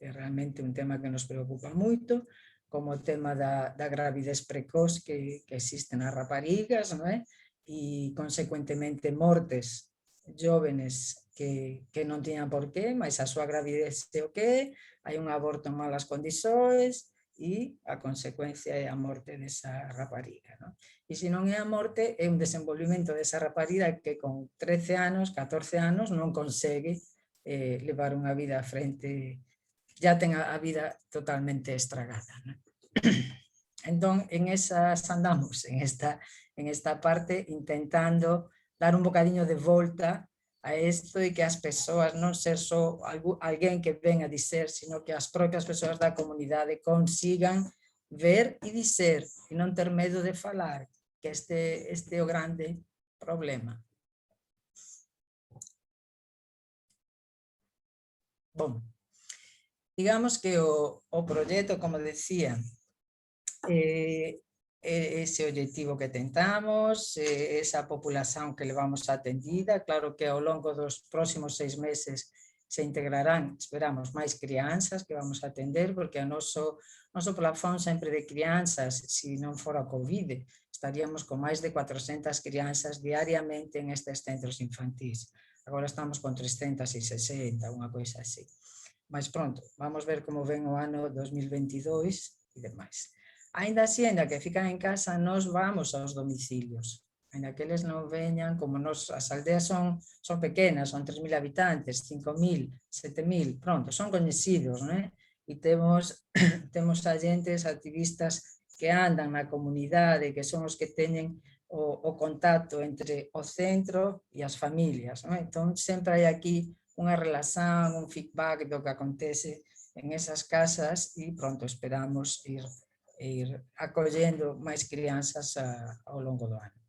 É realmente un tema que nos preocupa moito, como o tema da gravidez precoz que existe nas raparigas, non é? E, consecuentemente, mortes jóvenes que non tiñan por qué, mas a súa gravidez é o que, hai un aborto en malas condições, e a consecuencia é a morte desa rapariga, non? E se non é a morte, é un desenvolvimento desa rapariga que con 13 anos, 14 anos, non consegue levar unha vida a frente, ya ten a vida totalmente estragada, non? Entón, en esas andamos, en esta parte, intentando dar un bocadiño de volta a isto e que as persoas non ser só alguén que ven a dizer, sino que as propias persoas da comunidade consigan ver e dizer, e non ter medo de falar, que este é o grande problema. Bom, digamos que o proxecto, como decía, ese objetivo que tentamos, esa populación que levamos atendida, claro que ao longo dos próximos 6 meses se integrarán, esperamos, máis crianzas que vamos a atender, porque o noso plafón sempre de crianzas, se non fora Covid, estaríamos con máis de 400 crianzas diariamente en estes centros infantís. Agora estamos con 360, unha coisa así. Mais pronto, vamos ver como ven o ano 2022 e demais. Ainda así, ainda que fican en casa, nos vamos aos domicilios. Ainda que eles non veñan, como as aldeas son pequenas, son 3.000 habitantes, 5.000, 7.000, pronto, son coñecidos, non é? E temos agentes, activistas que andan na comunidade, que son os que teñen o contacto entre o centro e as familias, non é? Entón, sempre hai aquí unha relación, un feedback do que acontece en esas casas e pronto, esperamos ir acollendo máis crianzas ao longo do ano.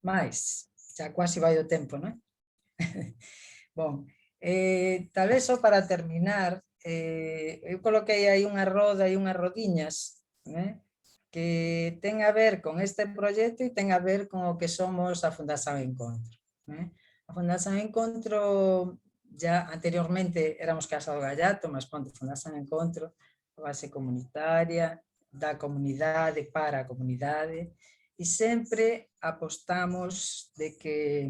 Mais, xa quasi vai o tempo, non? Bom, tal vez só para terminar, eu coloquei aí unha roda e unhas rodiñas, que ten a ver con este proxecto e ten a ver con o que somos a Fundación Encontro. A Fundación Encontro, ya anteriormente éramos Casa do Gallato, mas pronto, Fundación Encontro, a base comunitaria, da comunidade para a comunidade, e sempre apostamos de que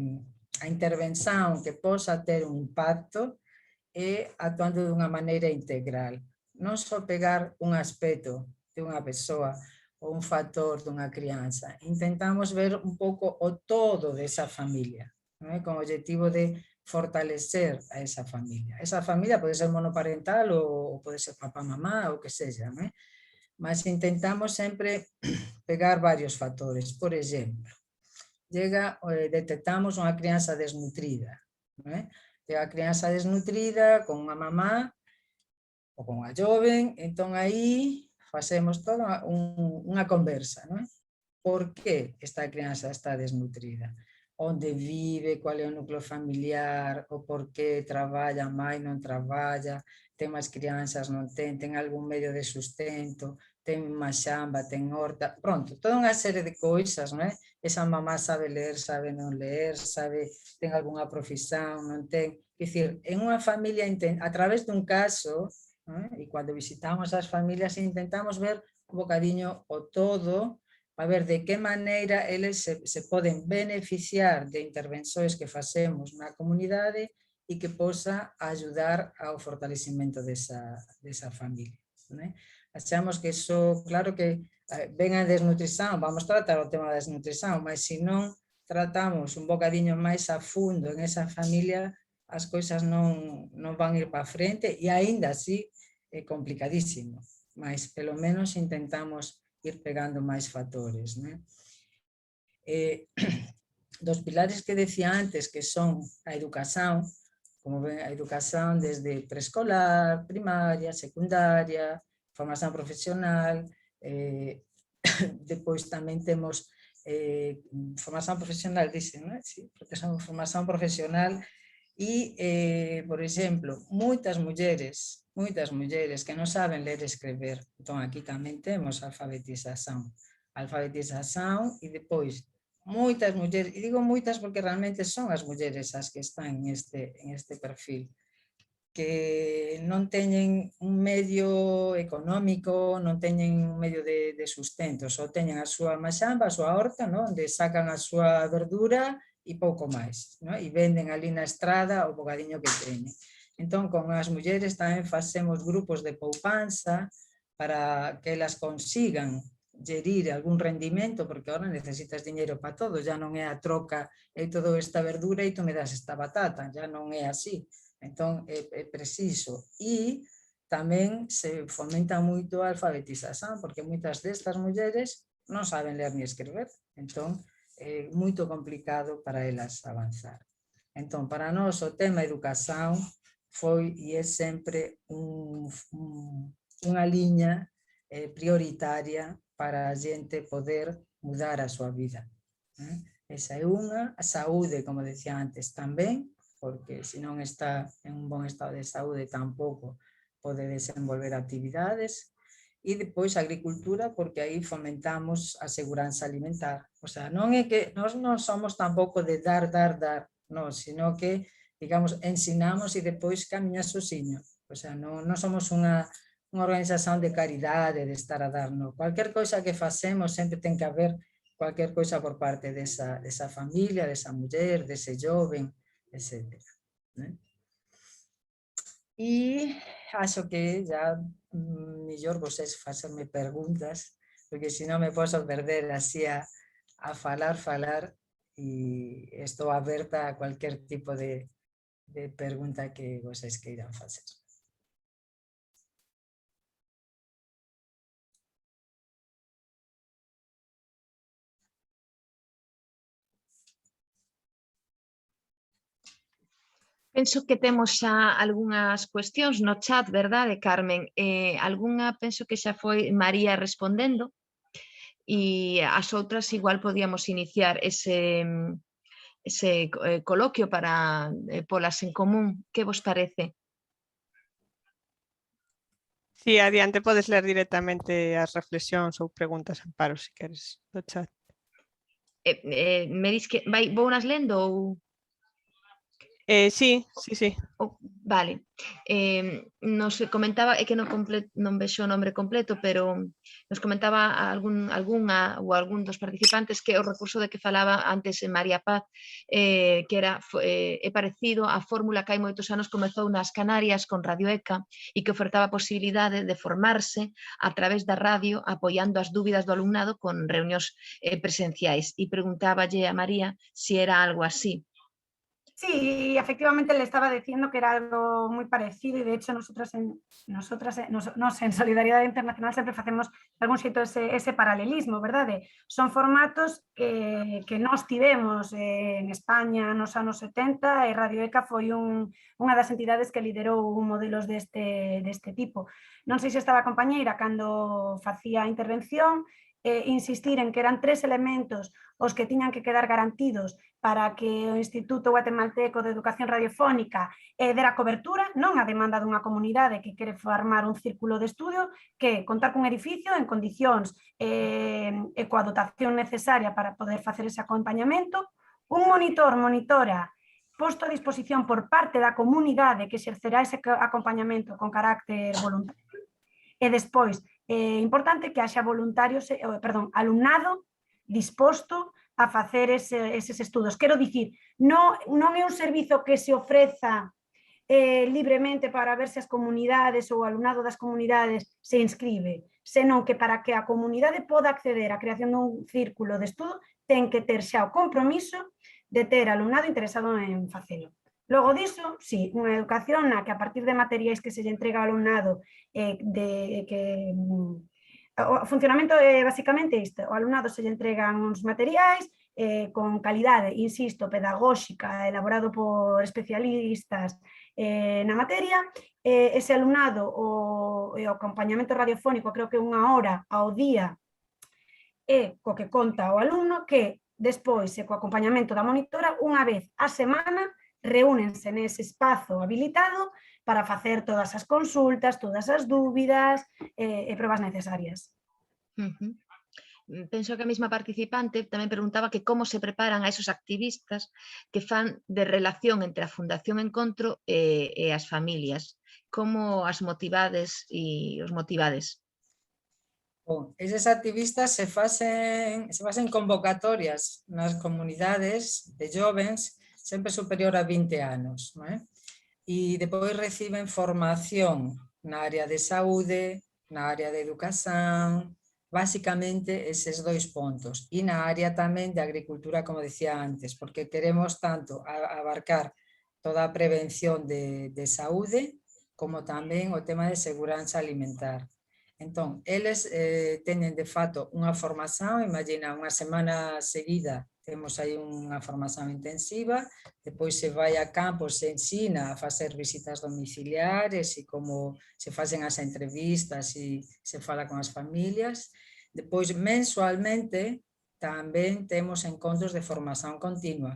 a intervención que posa ter un impacto é actuando de unha maneira integral, non só pegar un aspecto de unha persoa ou un factor dunha crianza, intentamos ver un pouco o todo desa familia, con o objetivo de fortalecer a esa familia. Esa familia pode ser monoparental ou pode ser papá, mamá, ou que sexa, mas intentamos sempre pegar varios factores. Por exemplo, detectamos unha crianza desnutrida. A crianza desnutrida con unha mamá ou con unha joven, entón aí facemos toda unha conversa. Por que esta crianza está desnutrida? Onde vive, qual é o núcleo familiar, o por que traballa, mai non traballa, ten máis crianzas, non ten algún medio de sustento, ten má xamba, ten horta, pronto, toda unha serie de coisas, non é? Esa mamá sabe ler, sabe non ler, sabe, ten algunha profesión, non ten, é dicir, en unha familia, a través dun caso, e cando visitamos as familias intentamos ver un bocadiño o todo, a ver de que maneira eles se poden beneficiar de intervenções que facemos na comunidade e que posa ajudar ao fortalecimento desa familia. Achamos que iso, claro que ven a desnutrición, vamos tratar o tema da desnutrición, mas se non tratamos un bocadiño máis a fundo en esa familia, as coisas non van ir para frente e aínda así é complicadísimo, mas pelo menos intentamos ir pegando máis factores. Dos pilares que decía antes, que son a educación, como ven, a educación desde preescolar, primaria, secundaria, formación profesional, depois tamén temos formación profesional, dicen, non? Sí, porque son formación profesional e, por exemplo, moitas mulleres que non saben ler e escrever. Entón, aquí tamén temos alfabetización e depois moitas mulleres, e digo moitas porque realmente son as mulleres as que están en este perfil, que non teñen un medio económico, non teñen un medio de sustento, só teñen a súa maxamba, a súa horta, onde sacan a súa verdura e pouco máis, e venden ali na estrada o bocadiño que teñen. Entón, con as mulleres tamén facemos grupos de poupanza para que elas consigan gerir algún rendimento, porque ahora necesitas dinheiro para todo, ya non é a troca, eu te dou esta verdura e tu me das esta batata, ya non é así. Entón, é preciso. E tamén se fomenta moito a alfabetización, porque moitas destas mulleres non saben ler ni escrever, entón é moito complicado para elas avanzar. Entón, para nós o tema educación foi e é sempre unha liña prioritaria para a xente poder mudar a súa vida. Esa é unha, a saúde, como decía antes, tamén, porque se non está en un bon estado de saúde tampouco pode desenvolver actividades, e depois a agricultura, porque aí fomentamos a seguranza alimentar. O sea, non é que nós non somos tampouco de dar, non, sino que, digamos, ensinamos e depois camiña sosiño. O sea, non somos unha organización de caridade, de estar a dar, non. Cualquier coisa que facemos sempre ten que haber cualquier coisa por parte desa familia, desa muller, dese joven, etc. E acho que já mellor vocês facerme perguntas, porque senón me posso perder así a falar, e estou aberta a cualquier tipo de pregunta que vocês queiran facer. Penso que temos xa algunhas cuestións no chat, verdade, Carmen? Algunha penso que xa foi María respondendo e as outras igual podíamos iniciar ese coloquio para polas en común. Que vos parece? Sí, adiante podes ler directamente as reflexións ou preguntas, Amparo, se queres, do chat. Me dis que vou nas lendo ou... Sí. Vale, nos comentaba, é que non vexo o nombre completo, pero nos comentaba algún dos participantes que o recurso de que falaba antes María Paz, que é parecido á fórmula que hai moitos anos comezou nas Canarias con Radio ECA e que ofertaba a posibilidade de formarse a través da radio apoiando as dúbidas do alumnado con reunións presenciais, e preguntáballe a María se era algo así. Sí, efectivamente le estaba diciendo que era algo muy parecido y de hecho nosotros en Solidaridade Internacional sempre facemos de algún xeito ese paralelismo, verdade? Son formatos que nós tivemos en España nos anos 70 e Radio ECA foi unha das entidades que liderou modelos deste tipo. Non sei se estaba a compañeira cando facía a intervención, insistir en que eran 3 elementos os que tiñan que quedar garantidos para que o Instituto Guatemalteco de Educación Radiofónica dera cobertura, non a demanda dunha comunidade que quere formar un círculo de estudio, que contar cun edificio en condicións e coa dotación necesaria para poder facer ese acompañamento, un monitora posto a disposición por parte da comunidade que exercerá ese acompañamento con carácter voluntario, e despois, importante que haxa alumnado disposto a facer eses estudos. Quero dicir, non é un servizo que se ofreza libremente para ver se as comunidades ou o alumnado das comunidades se inscribe, senón que para que a comunidade poda acceder á creación dun círculo de estudo ten que ter xa o compromiso de ter alumnado interesado en facelo. Logo diso, sí, unha educación na que a partir de materiais que se lle entrega ao alumnado o funcionamento é basicamente isto: o alumnado se lle entregan uns materiais con calidade, insisto, pedagóxica, elaborado por especialistas na materia. Ese alumnado, o acompañamento radiofónico, creo que 1 hora ao día é co que conta o alumno, que despois, co acompañamento da monitora, unha vez a semana, reúnense nese espazo habilitado para facer todas as consultas, todas as dúbidas e probas necesarias. Penso que a mesma participante tamén preguntaba que como se preparan a esos activistas que fan de relación entre a Fundación Encontro e as familias. Como as motivades e os motivades? Bom, eses activistas se facen convocatorias nas comunidades de jovens sempre superior a 20 anos, non é? E depois reciben formación na área de saúde, na área de educación, Básicamente eses 2 puntos. E na área tamén de agricultura, como decía antes, porque queremos tanto abarcar toda a prevención de saúde, como tamén o tema de seguranza alimentar. Entón, eles teñen de fato unha formación, imagina unha semana seguida, temos aí unha formación intensiva, depois se vai a campo, se ensina a facer visitas domiciliares e como se facen as entrevistas e se fala con as familias. Depois, mensualmente, tamén temos encontros de formación continua.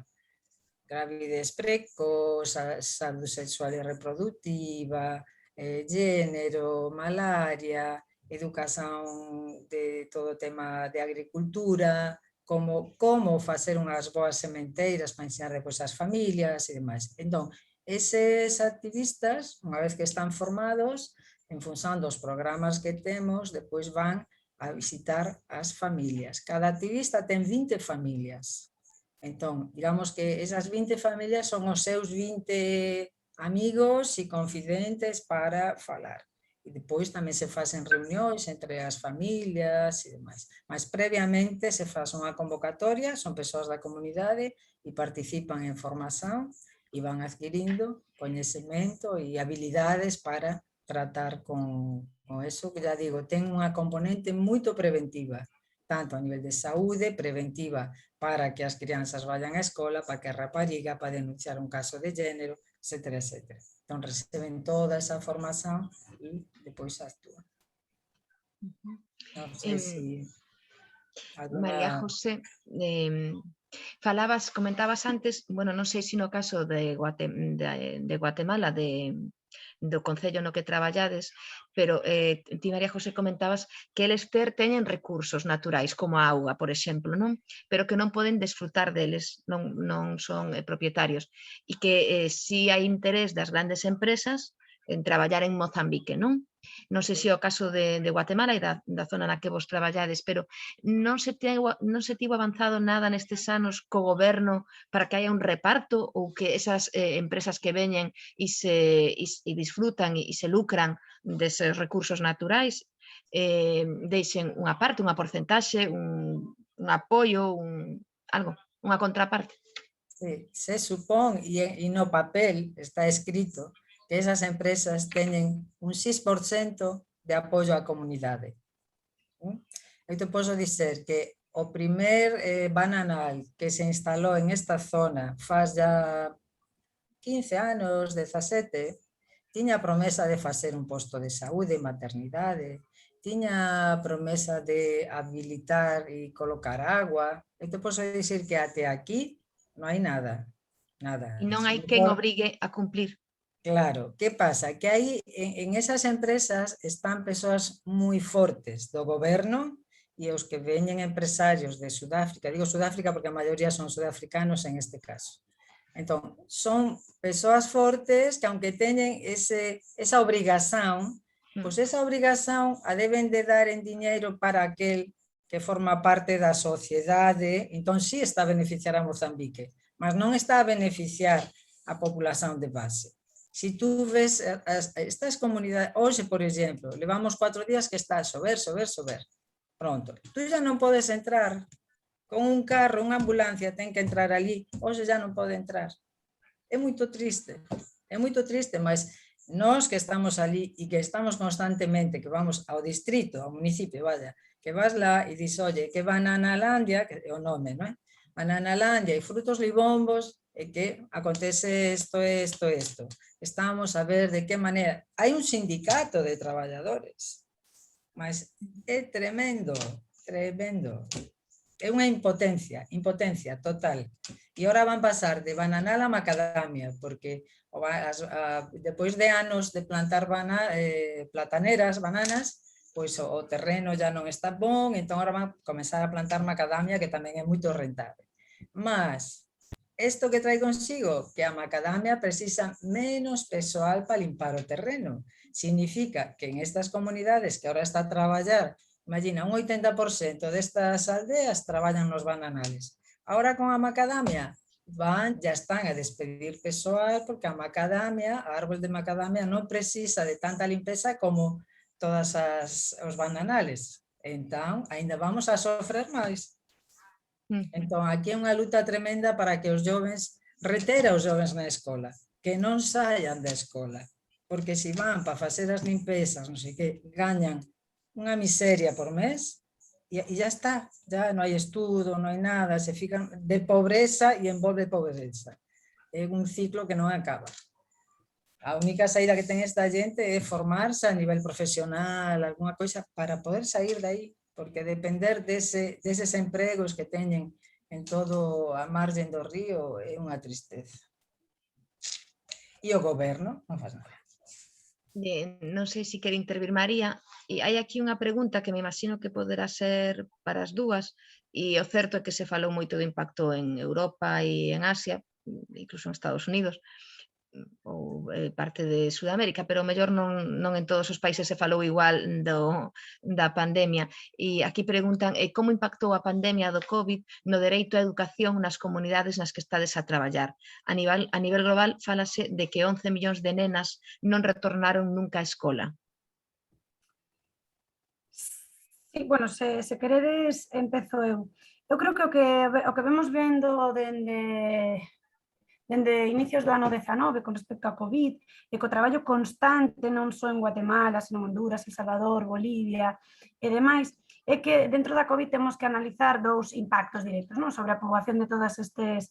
Gravidez precoz, saúde sexual e reproductiva, género, malaria, educación de todo o tema de agricultura, como facer unhas boas sementeiras para ensinar depois as familias e demais. Entón, eses activistas, unha vez que están formados, en función dos programas que temos, depois van a visitar as familias. Cada activista ten 20 familias. Entón, digamos que esas 20 familias son os seus 20 amigos e confidentes para falar. E depois tamén se facen reunións entre as familias e demais. Mas previamente se faz unha convocatoria, son persoas da comunidade e participan en formación e van adquirindo coñecemento e habilidades para tratar con eso, que já digo, ten unha componente moito preventiva, tanto a nivel de saúde, preventiva para que as crianzas vayan á escola, para que a rapariga, para denunciar un caso de género, etcétera, etcétera. Entón, reciben toda esa formación e depois actúan. Non sei se María José, comentabas antes, bueno, non sei se no caso de Guatemala, do concello no que traballades, pero ti, María José, comentabas que eles teñen recursos naturais, como a auga, por exemplo, non? Pero que non poden desfrutar deles, non son propietarios, e que si hai interés das grandes empresas en traballar en Mozambique, non? Non sei se é o caso de Guatemala e da zona na que vos traballades, pero non se tivo avanzado nada nestes anos co goberno para que haya un reparto ou que esas empresas que veñen e disfrutan e se lucran deses recursos naturais deixen unha parte, unha porcentaxe, un apoio, algo, unha contraparte. Sí, se supón, e no papel está escrito, que esas empresas teñen un 6% de apoio á comunidade. Eu te posso dizer que o primer bananal que se instalou en esta zona faz ya 15 anos, 17, tiña a promesa de facer un posto de saúde e maternidade, tiña a promesa de habilitar e colocar agua. Eu te posso dicir que até aquí non hai nada, nada. E non hai quen obrigue a cumplir. Claro, que pasa? Que aí en esas empresas están persoas moi fortes do goberno e os que veñen empresarios de Sudáfrica, digo Sudáfrica porque a maioría son sudafricanos en este caso. Entón, son persoas fortes que aunque teñen esa obrigación, pois esa obrigación a deben de dar en diñeiro para aquel que forma parte da sociedade, entón sí está a beneficiar a Mozambique, mas non está a beneficiar a populación de base. Si tú ves estas comunidades, hoxe, por exemplo, levamos 4 días que está a chover. Pronto, tú já non podes entrar con un carro, unha ambulancia, ten que entrar ali, hoxe já non pode entrar. É moito triste, mas nós que estamos ali e que estamos constantemente, que vamos ao distrito, ao municipio, vaya, que vas lá e dis, oye, que Bananalandia, que é o nome, non é? Bananalandia e Frutos Libombos, e que acontece isto. Estamos a ver de que maneira. Hai un sindicato de traballadores, mas é tremendo. É unha impotencia total. E agora van pasar de bananal a macadamia, porque depois de anos de plantar bananas, pois o terreno já non está bon, entón agora van comenzar a plantar macadamia, que tamén é moito rentable. Mas isto que trae consigo, que a macadamia precisa menos persoal para limpar o terreno. Significa que en estas comunidades que ahora está a traballar, imagina, un 80% destas aldeas traballan nos bananales. Ahora con a macadamia ya están a despedir persoal porque a macadamia, a árbol de macadamia non precisa de tanta limpeza como todas os bananales. Entón, ainda vamos a sofrer máis. Entón, aquí é unha luta tremenda para que os jovens, reter aos jovens na escola, que non saian da escola, porque se van para facer as limpezas, non sei que, gañan unha miseria por mes, e ya está, ya non hai estudo, non hai nada, se fican de pobreza e envolve pobreza. É un ciclo que non acaba. A única saída que ten esta gente é formarse a nivel profesional, alguna coisa, para poder sair de aí, porque depender deses empregos que teñen en todo a margen do río é unha tristeza. E o goberno non faz nada. Non sei se quere intervir María, e hai aquí unha pregunta que me imagino que poderá ser para as dúas, e o certo é que se falou moito do impacto en Europa e en Asia, incluso en Estados Unidos, ou parte de Sudamérica, pero mellor non en todos os países se falou igual da pandemia. E aquí preguntan como impactou a pandemia do COVID no dereito á educación nas comunidades nas que estades a traballar. A nivel global fálase de que 11 millóns de nenas non retornaron nunca á escola. Sí, bueno, se queredes, empezo eu. Eu creo que o que vemos vendo dende inicios do ano 19 con respecto a COVID e co traballo constante non só en Guatemala, sino en Honduras, El Salvador, Bolivia e demais, é que dentro da COVID temos que analizar dous impactos directos, non, sobre a poboación de todos estes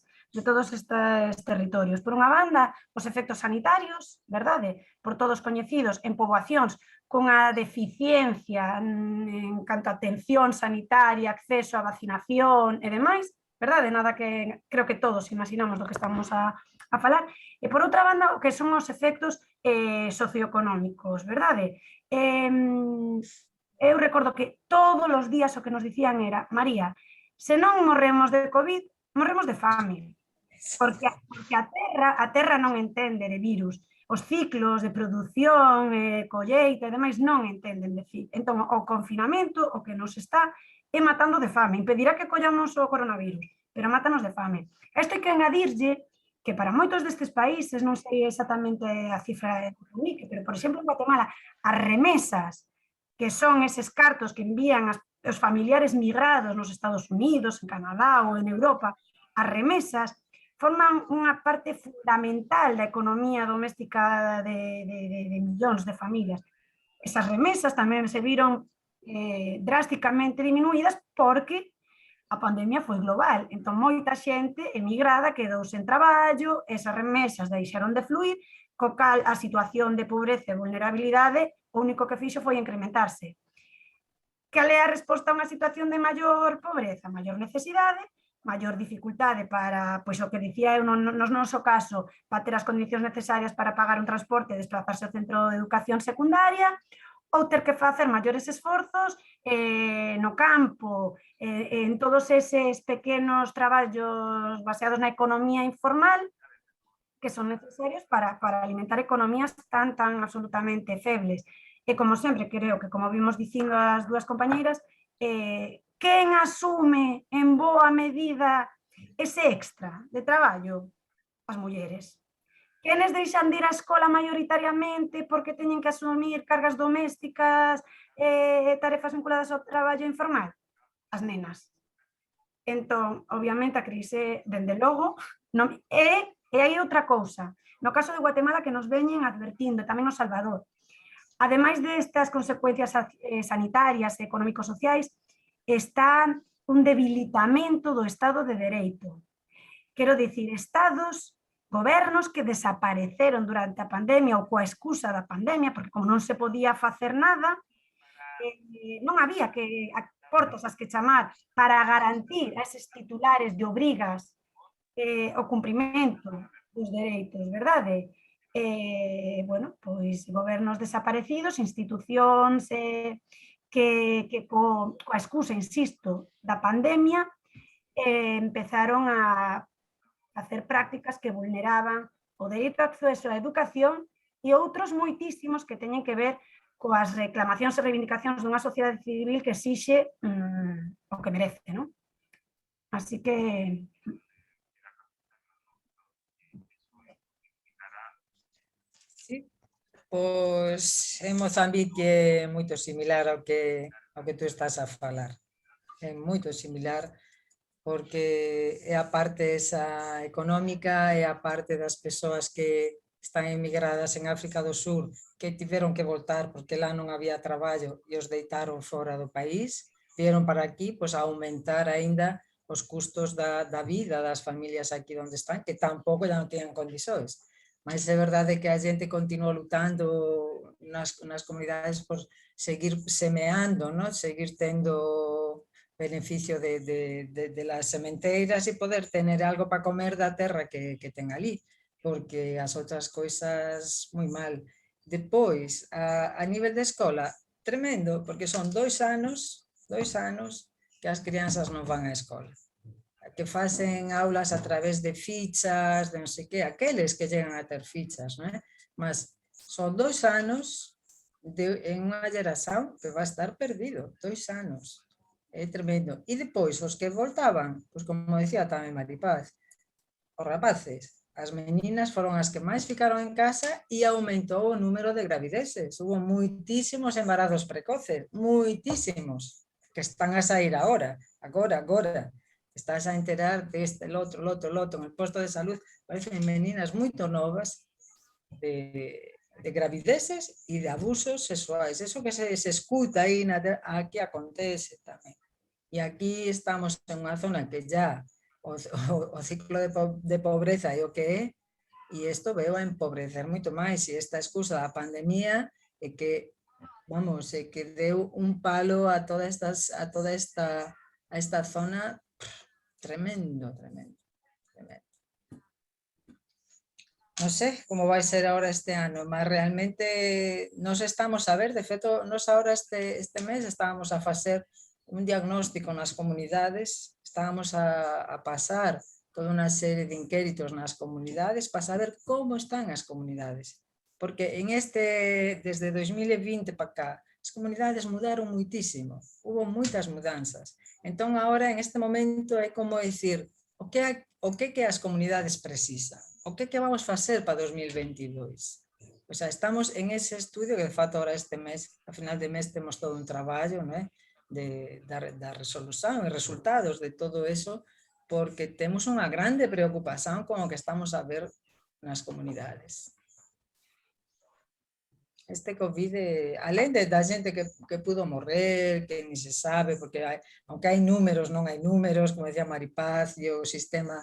territorios. Por unha banda, os efectos sanitarios, verdade, por todos coñecidos en poboacións cunha deficiencia en canto a atención sanitaria, acceso a vacinación e demais, verdade? Nada que creo que todos imaginamos do que estamos a falar. E por outra banda, o que son os efectos socioeconómicos, verdade? Eu recordo que todos os días o que nos dicían era: María, se non morremos de COVID, morremos de fame. Porque a terra non entende de virus. Os ciclos de produción, colleita e demais non entenden de fin. Entón, o confinamento, o que nos está é matando de fame. Impedirá que collamos o coronavirus, pero mátanos de fame. Isto hai que engadirlle que para moitos destes países, non sei exactamente a cifra que publique, pero, por exemplo, en Guatemala, as remesas, que son eses cartos que envían os familiares migrados nos Estados Unidos, en Canadá ou en Europa, as remesas forman unha parte fundamental da economía doméstica de millóns de familias. Esas remesas tamén se viron drásticamente diminuídas porque a pandemia foi global. Entón, moita xente emigrada quedou sen traballo, esas remesas deixaron de fluir, co cal a situación de pobreza e vulnerabilidade o único que fixo foi incrementarse. Cal é a resposta a unha situación de maior pobreza? Maior necesidade, maior dificultade para, pois o que dicía eu no noso caso, para ter as condicións necesarias para pagar un transporte e desplazarse ao centro de educación secundaria, ou ter que facer maiores esforzos no campo, en todos eses pequenos traballos baseados na economía informal que son necesarios para alimentar economías tan absolutamente febles. E como sempre, creo que como vimos dicindo as dúas compañeiras, quen asume en boa medida ese extra de traballo? As mulleres. Quenes deixan de ir á escola maioritariamente porque teñen que asumir cargas domésticas e tarefas vinculadas ao traballo informal? As nenas. Entón, obviamente, a crise, dende logo, e hai outra cousa. No caso de Guatemala, que nos veñen advertindo, tamén no Salvador. Ademais destas consecuencias sanitarias e económico-sociais, está un debilitamento do Estado de Dereito. Quero dicir, gobernos que desapareceron durante a pandemia ou coa excusa da pandemia, porque como non se podía facer nada, non había que portas as que chamar para garantir a eses titulares de obrigas o cumprimento dos dereitos, verdade? Bueno, pois gobernos desaparecidos, institucións que coa excusa, insisto, da pandemia, empezaron a facer prácticas que vulneraban o dereito a acceso á educación e outros moitísimos que teñen que ver coas reclamacións e reivindicacións dunha sociedade civil que exixe o que merece, non? Así que... Sí, pois en Mozambique é moito similar ao que ao que tú estás a falar. É moito similar, porque é a parte esa económica, é a parte das persoas que están emigradas en África do Sur, que tiveron que voltar porque lá non había traballo e os deitaron fora do país, vieron para aquí pois, a aumentar aínda os custos da vida das familias aquí onde están, que tampouco já non teñen condições. Mas é verdade que a xente continua lutando nas comunidades por seguir semeando, ¿no? Seguir tendo beneficio de las sementeiras e poder tener algo para comer da terra que ten ali, porque as outras coisas moi mal. Depois, a nivel de escola, tremendo, porque son 2 anos que as crianzas non van á escola, que facen aulas a través de fichas, de non sei que, aqueles que llegan a ter fichas, non é? Mas son 2 anos en unha xeración que va a estar perdido, 2 anos. É tremendo. E depois, os que voltaban, pois como decía tamén Maripaz, os rapaces, as meninas foron as que máis ficaron en casa e aumentou o número de gravideces. Hubo moitísimos embarazos precoces, moitísimos, que están a sair agora. Estás a enterar deste, loto, en el posto de salud, parecen meninas moito novas de gravideces e de abusos sexuais. Eso que se escuta aí, aquí acontece tamén. E aquí estamos en unha zona que ya o ciclo de pobreza é o que é, e isto veo a empobrecer moito máis, e esta excusa da pandemia é que, vamos, é que deu un palo a toda esta zona tremendo. Non sei como vai ser ahora este ano, mas realmente nos estamos a ver, de feito, nos ahora este mes estábamos a facer un diagnóstico nas comunidades, estábamos a pasar toda unha serie de inquéritos nas comunidades para saber como están as comunidades. Porque desde 2020 para cá, as comunidades mudaron muitísimo, hubo moitas mudanzas. Entón, agora, en este momento, é como dicir o que as comunidades precisan, o que vamos facer para 2022. O sea, estamos en ese estudio que, de fato, ahora este mes, a final de mes, temos todo un traballo, non é? Da resolución e resultados de todo eso, porque temos unha grande preocupación con o que estamos a ver nas comunidades. Este COVID, além da xente que pudo morrer, que ni se sabe, porque aunque hai números, non hai números, como decía Maripaz, e o sistema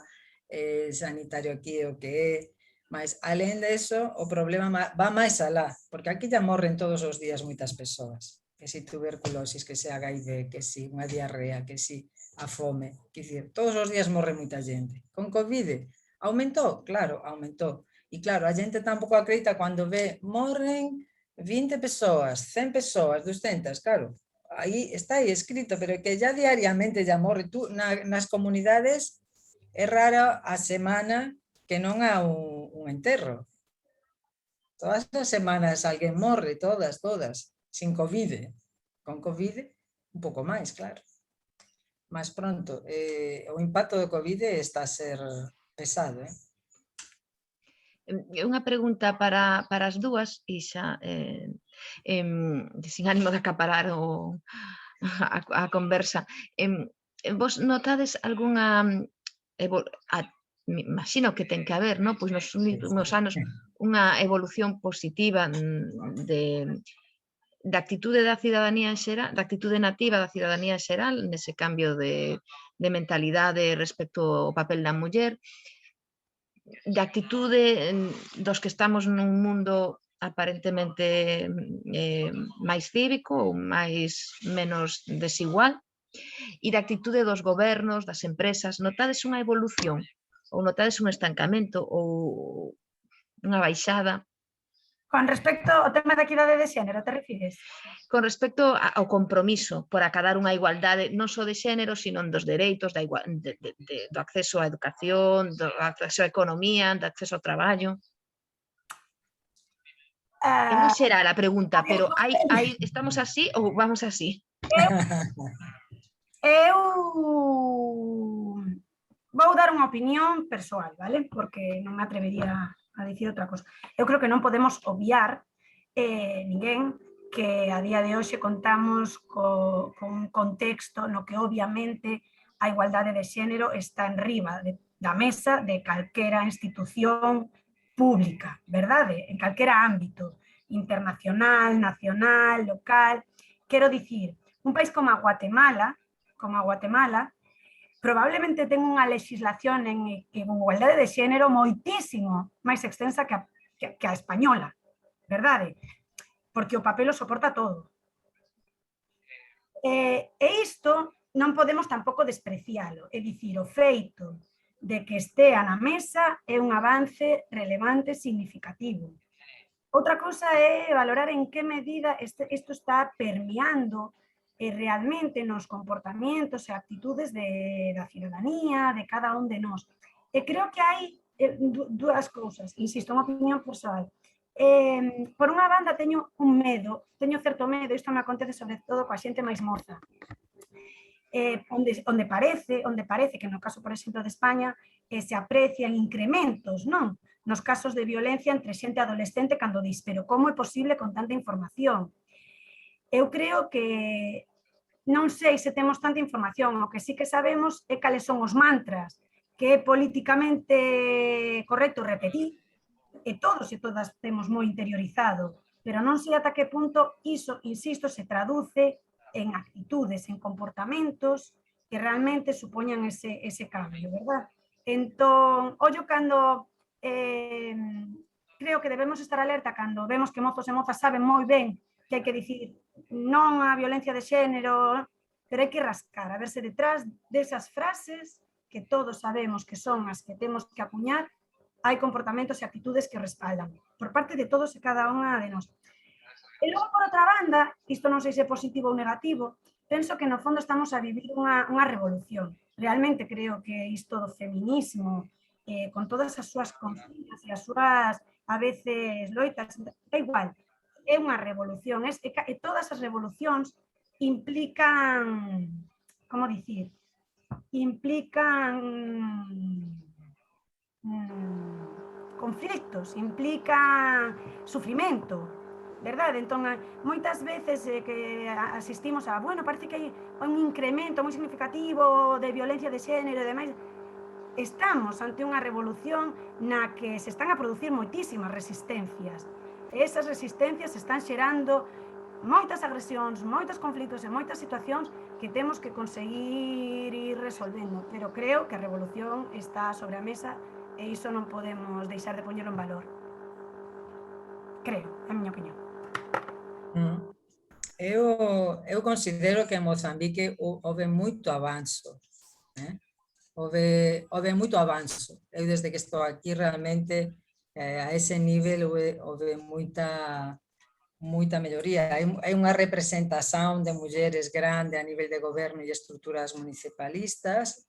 sanitario aquí é o que é, mas além disso, o problema va máis alá, porque aquí ya morren todos os días moitas persoas, que si tuberculosis, que si HIV, que si unha diarrea, que si a fome, que dicir, todos os días morre moita xente. Con COVID, aumentou? Claro, aumentou. E claro, a xente tampouco acredita cando ve, morren 20 persoas, 100 persoas, 200, claro, aí está aí escrito, pero que ya diariamente ya morre. Nas comunidades é rara a semana que non há un enterro. Todas as semanas alguén morre, todas, sin COVID. Con COVID, un pouco máis, claro. Mas pronto, o impacto do COVID está a ser pesado, Unha pregunta para as dúas, Isa, sin ánimo de acaparar a conversa. Vos notades algunha, imagino que ten que haber, no? Pois nos últimos anos unha evolución positiva da actitude da cidadanía en xeral, da actitude nativa da cidadanía en xeral, nese cambio de mentalidade respecto ao papel da muller, de actitude dos que estamos nun mundo aparentemente máis cívico ou menos desigual, e de actitude dos gobernos, das empresas. Notades unha evolución ou notades un estancamento ou unha baixada? Con respecto ao tema da equidade de xénero, te refires? Con respecto ao compromiso por acadar unha igualdade non só de xénero, sino dos dereitos, do acceso á educación, do acceso á economía, do acceso ao traballo. É moi xeral a pregunta, pero estamos así ou vamos así? Eu vou dar unha opinión persoal, vale? Porque non me atrevería a dicir outra cosa. Eu creo que non podemos obviar ninguén que a día de hoxe contamos con un contexto no que obviamente a igualdade de xénero está en riba da mesa de calquera institución pública, verdade? En calquera ámbito, internacional, nacional, local. Quero dicir, un país como a Guatemala, probablemente ten unha legislación en igualdade de xénero moitísimo máis extensa que a española, verdade? Porque o papel o soporta todo. E isto non podemos tampouco desprecialo, é dicir, o feito de que estea na mesa é un avance relevante, significativo. Outra cousa é valorar en que medida isto está permeando realmente nos comportamientos e actitudes da ciudadanía, de cada un de nós. E creo que hai dúas cousas, insisto, unha opinión persoal. Por unha banda teño certo medo, isto me acontece sobre todo coa xente máis moza, onde parece que no caso, por exemplo, de España, se aprecian incrementos, non? Nos casos de violencia entre xente adolescente cando dis, pero como é posible con tanta información? Eu creo que non sei se temos tanta información, o que sí que sabemos é cales son os mantras que é políticamente correcto repetir, e todos e todas temos moi interiorizado, pero non sei ata que punto iso, insisto, se traduce en actitudes, en comportamentos que realmente supoñan ese cambio, verdad? Entón, ollo cando creo que debemos estar alerta cando vemos que mozos e mozas saben moi ben que hai que dicir non á violencia de xénero, pero hai que rascar, a verse detrás desas frases que todos sabemos que son as que temos que acuñar, hai comportamentos e actitudes que respaldan por parte de todos e cada unha de nós. E logo, por outra banda, isto non sei se é positivo ou negativo, penso que no fondo estamos a vivir unha revolución. Realmente creo que isto do feminismo, con todas as súas consignas e as súas, a veces, loitas, é igual, é unha revolución, e todas as revolucións implican, como dicir, implican conflictos, implican sufrimento, verdade? Entón, moitas veces que asistimos a, bueno, parece que hai un incremento moi significativo de violencia de xénero e demais, estamos ante unha revolución na que se están a producir moitísimas resistencias. E esas resistencias están xerando moitas agresións, moitos conflitos e moitas situacións que temos que conseguir ir resolvendo. Pero creo que a revolución está sobre a mesa e iso non podemos deixar de poñerlo en valor. Creo, é a miña opinión. Eu considero que en Mozambique houve moito avanzo, houve moito avanzo. Eu desde que estou aquí realmente a ese nivel houve moita melloría. Hai unha representación de mulleres grande a nivel de goberno e estruturas municipalistas,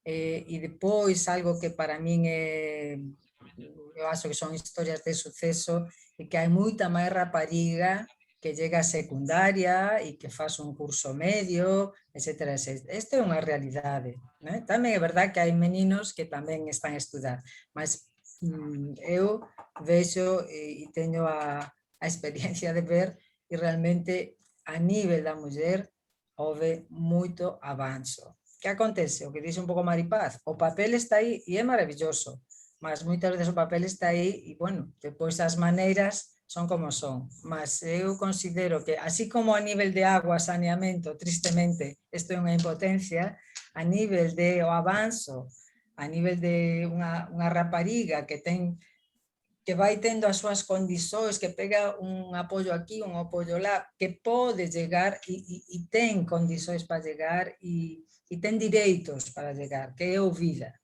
e depois algo que para min eu acho que son historias de suceso, e que hai moita máis rapariga que llega a secundaria e que faz un curso medio, etc. Isto é unha realidade. Tamén é verdade que hai meninos que tamén están a estudar, mas eu vexo e teño a experiencia de ver e realmente a nivel da muller houve moito avanzo. Que acontece? O que dixe un pouco Maripaz, o papel está aí e é maravilloso, mas moitas veces o papel está aí e, bueno, depois as maneiras son como son, mas eu considero que, así como a nivel de agua, saneamento, tristemente, isto é unha impotencia, a nivel de o avanzo, a nivel de unha rapariga que vai tendo as súas condições, que pega un apoio aquí, un apoio lá, que pode chegar e ten condições para chegar e ten direitos para chegar, que é o vida.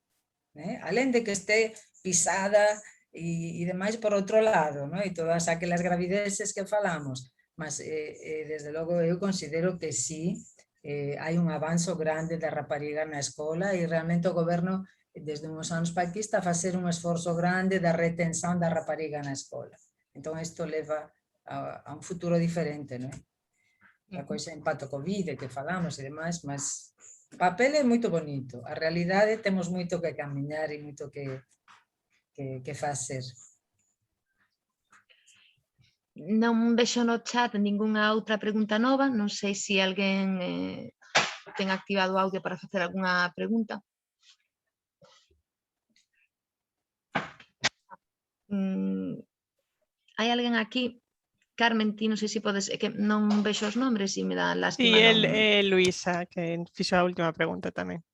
Alén de que este pisada e demais por outro lado, e todas aquelas gravideces que falamos, mas desde logo eu considero que sí, hai un avanzo grande da rapariga na escola e realmente o goberno desde uns anos para aquí está a facer un esforzo grande da retención da rapariga na escola. Entón isto leva a un futuro diferente, a coisa impacto COVID que falamos e demais, mas o papel é moito bonito, a realidade temos moito que camiñar e moito que facer. Non vexo no chat ningunha outra pregunta nova, non sei se alguén ten activado o audio para facer algunha pregunta. Hai alguén aquí? Carmen, ti non sei se podes, é que non vexo os nombres e me dá lástima. Sí, Luisa, que fixo a última pregunta tamén.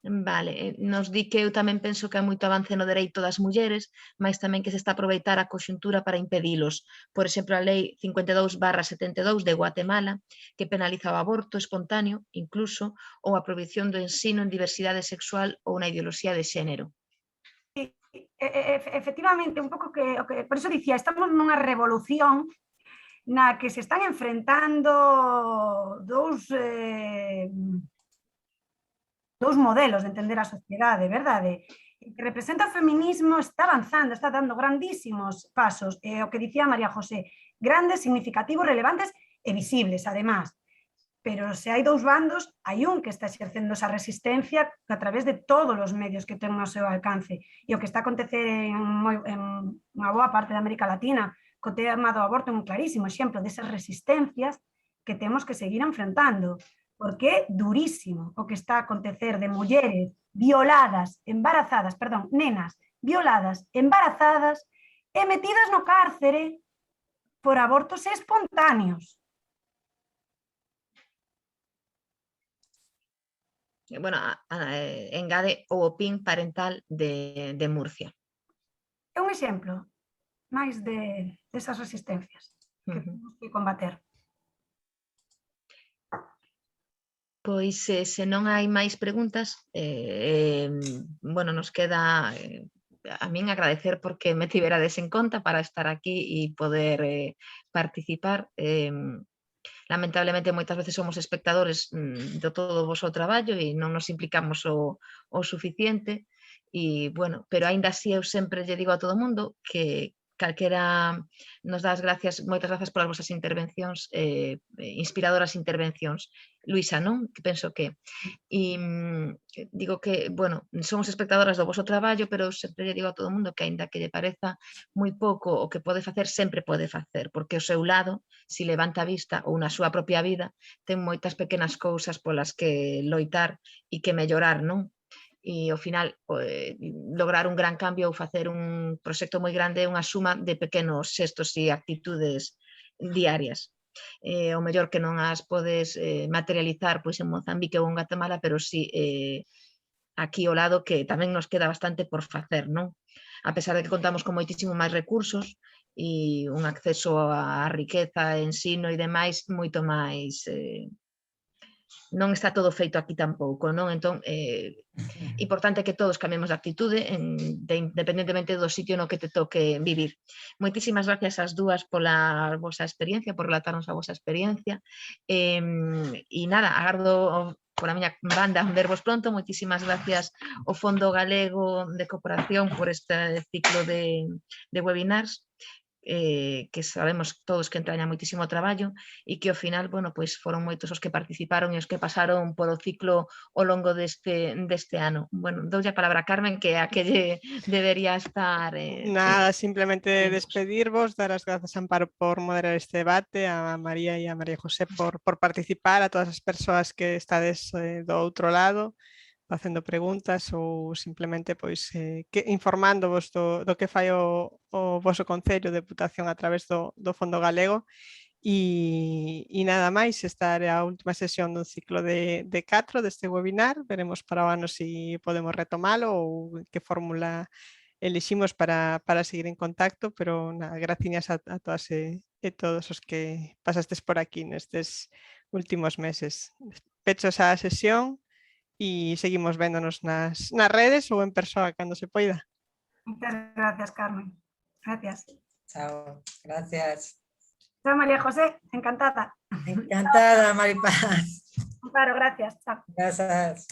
Vale, nos di que eu tamén penso que hai moito avance no dereito das mulleres, mas tamén que se está a aproveitar a conxuntura para impedilos. Por exemplo, a lei 52/72 de Guatemala, que penaliza o aborto espontáneo, incluso, ou a prohibición do ensino en diversidade sexual ou na ideoloxía de xénero. Efectivamente, un pouco que por eso dicía, estamos nunha revolución na que se están enfrentando dous modelos de entender a sociedade, verdade? O que representa o feminismo está avanzando, está dando grandísimos pasos, o que dicía María José, grandes, significativos, relevantes e visibles, además. Pero se hai dous bandos, hai un que está exercendo esa resistencia a través de todos os medios que ten ao seu alcance. E o que está a acontecer en unha boa parte da América Latina, co tema do aborto é un clarísimo exemplo desas resistencias que temos que seguir enfrentando, porque é durísimo o que está a acontecer de mulleres violadas, embarazadas, perdón, nenas violadas, embarazadas e metidas no cárcere por abortos espontáneos. Bueno, engade o OPIN parental de Murcia. É un exemplo máis desas resistencias que temos que combater. Pois, se non hai máis preguntas, bueno, nos queda a min agradecer porque me tiverades en conta para estar aquí e poder participar. Lamentablemente moitas veces somos espectadores de todo o voso traballo e non nos implicamos o suficiente e, bueno, pero aínda así eu sempre lle digo a todo o mundo que calquera nos dá as gracias, moitas grazas polas vosas intervencións, inspiradoras intervencións. Luisa, non? Que penso que digo que, bueno, somos espectadoras do voso traballo, pero sempre lle digo a todo o mundo que aínda que lle pareza moi pouco o que pode facer, sempre pode facer, porque o seu lado, se levanta a vista ou na súa propia vida, ten moitas pequenas cousas polas que loitar e que mellorar, non? E ao final lograr un gran cambio ou facer un proxecto moi grande é unha suma de pequenos xestos e actitudes diarias. O mellor que non as podes materializar pois en Mozambique ou en Guatemala, pero si aquí ao lado que tamén nos queda bastante por facer, non? A pesar de que contamos con moitísimo máis recursos e un acceso á riqueza, ensino e demais moito máis... non está todo feito aquí tampouco, non? Entón, importante que todos cambiemos de actitude independentemente do sitio no que te toque vivir. Moitísimas gracias ás dúas pola vosa experiencia, por relatarnos a vosa experiencia e nada, agardo pola miña banda vervos pronto. Moitísimas gracias ao Fondo Galego de Cooperación por este ciclo de webinars que sabemos todos que entraña moitísimo traballo e que ao final, bueno, pois foron moitos os que participaron e os que pasaron por o ciclo ao longo deste ano. Bueno, doulle a palabra a Carmen, que é a que lle debería estar... Nada, simplemente despedirvos, dar as grazas a Amparo por moderar este debate, a María e a María José por participar, a todas as persoas que estades do outro lado, facendo preguntas ou simplemente pois informándovos do que fai o voso Concello de Deputación a través do Fondo Galego e nada máis. Esta é a última sesión dun ciclo de 4 deste webinar. Veremos para o ano se podemos retomalo ou que fórmula eliximos para seguir en contacto, pero nada, graciñas a todas e todos os que pasastes por aquí nestes últimos meses. Pechos a sesión e seguimos véndonos nas redes ou en persoa cando se poida. Muchas gracias, Carmen. Gracias. Chao, gracias. Chao, María José, encantada. Encantada, Maripaz. Amparo, gracias. Chao. Gracias.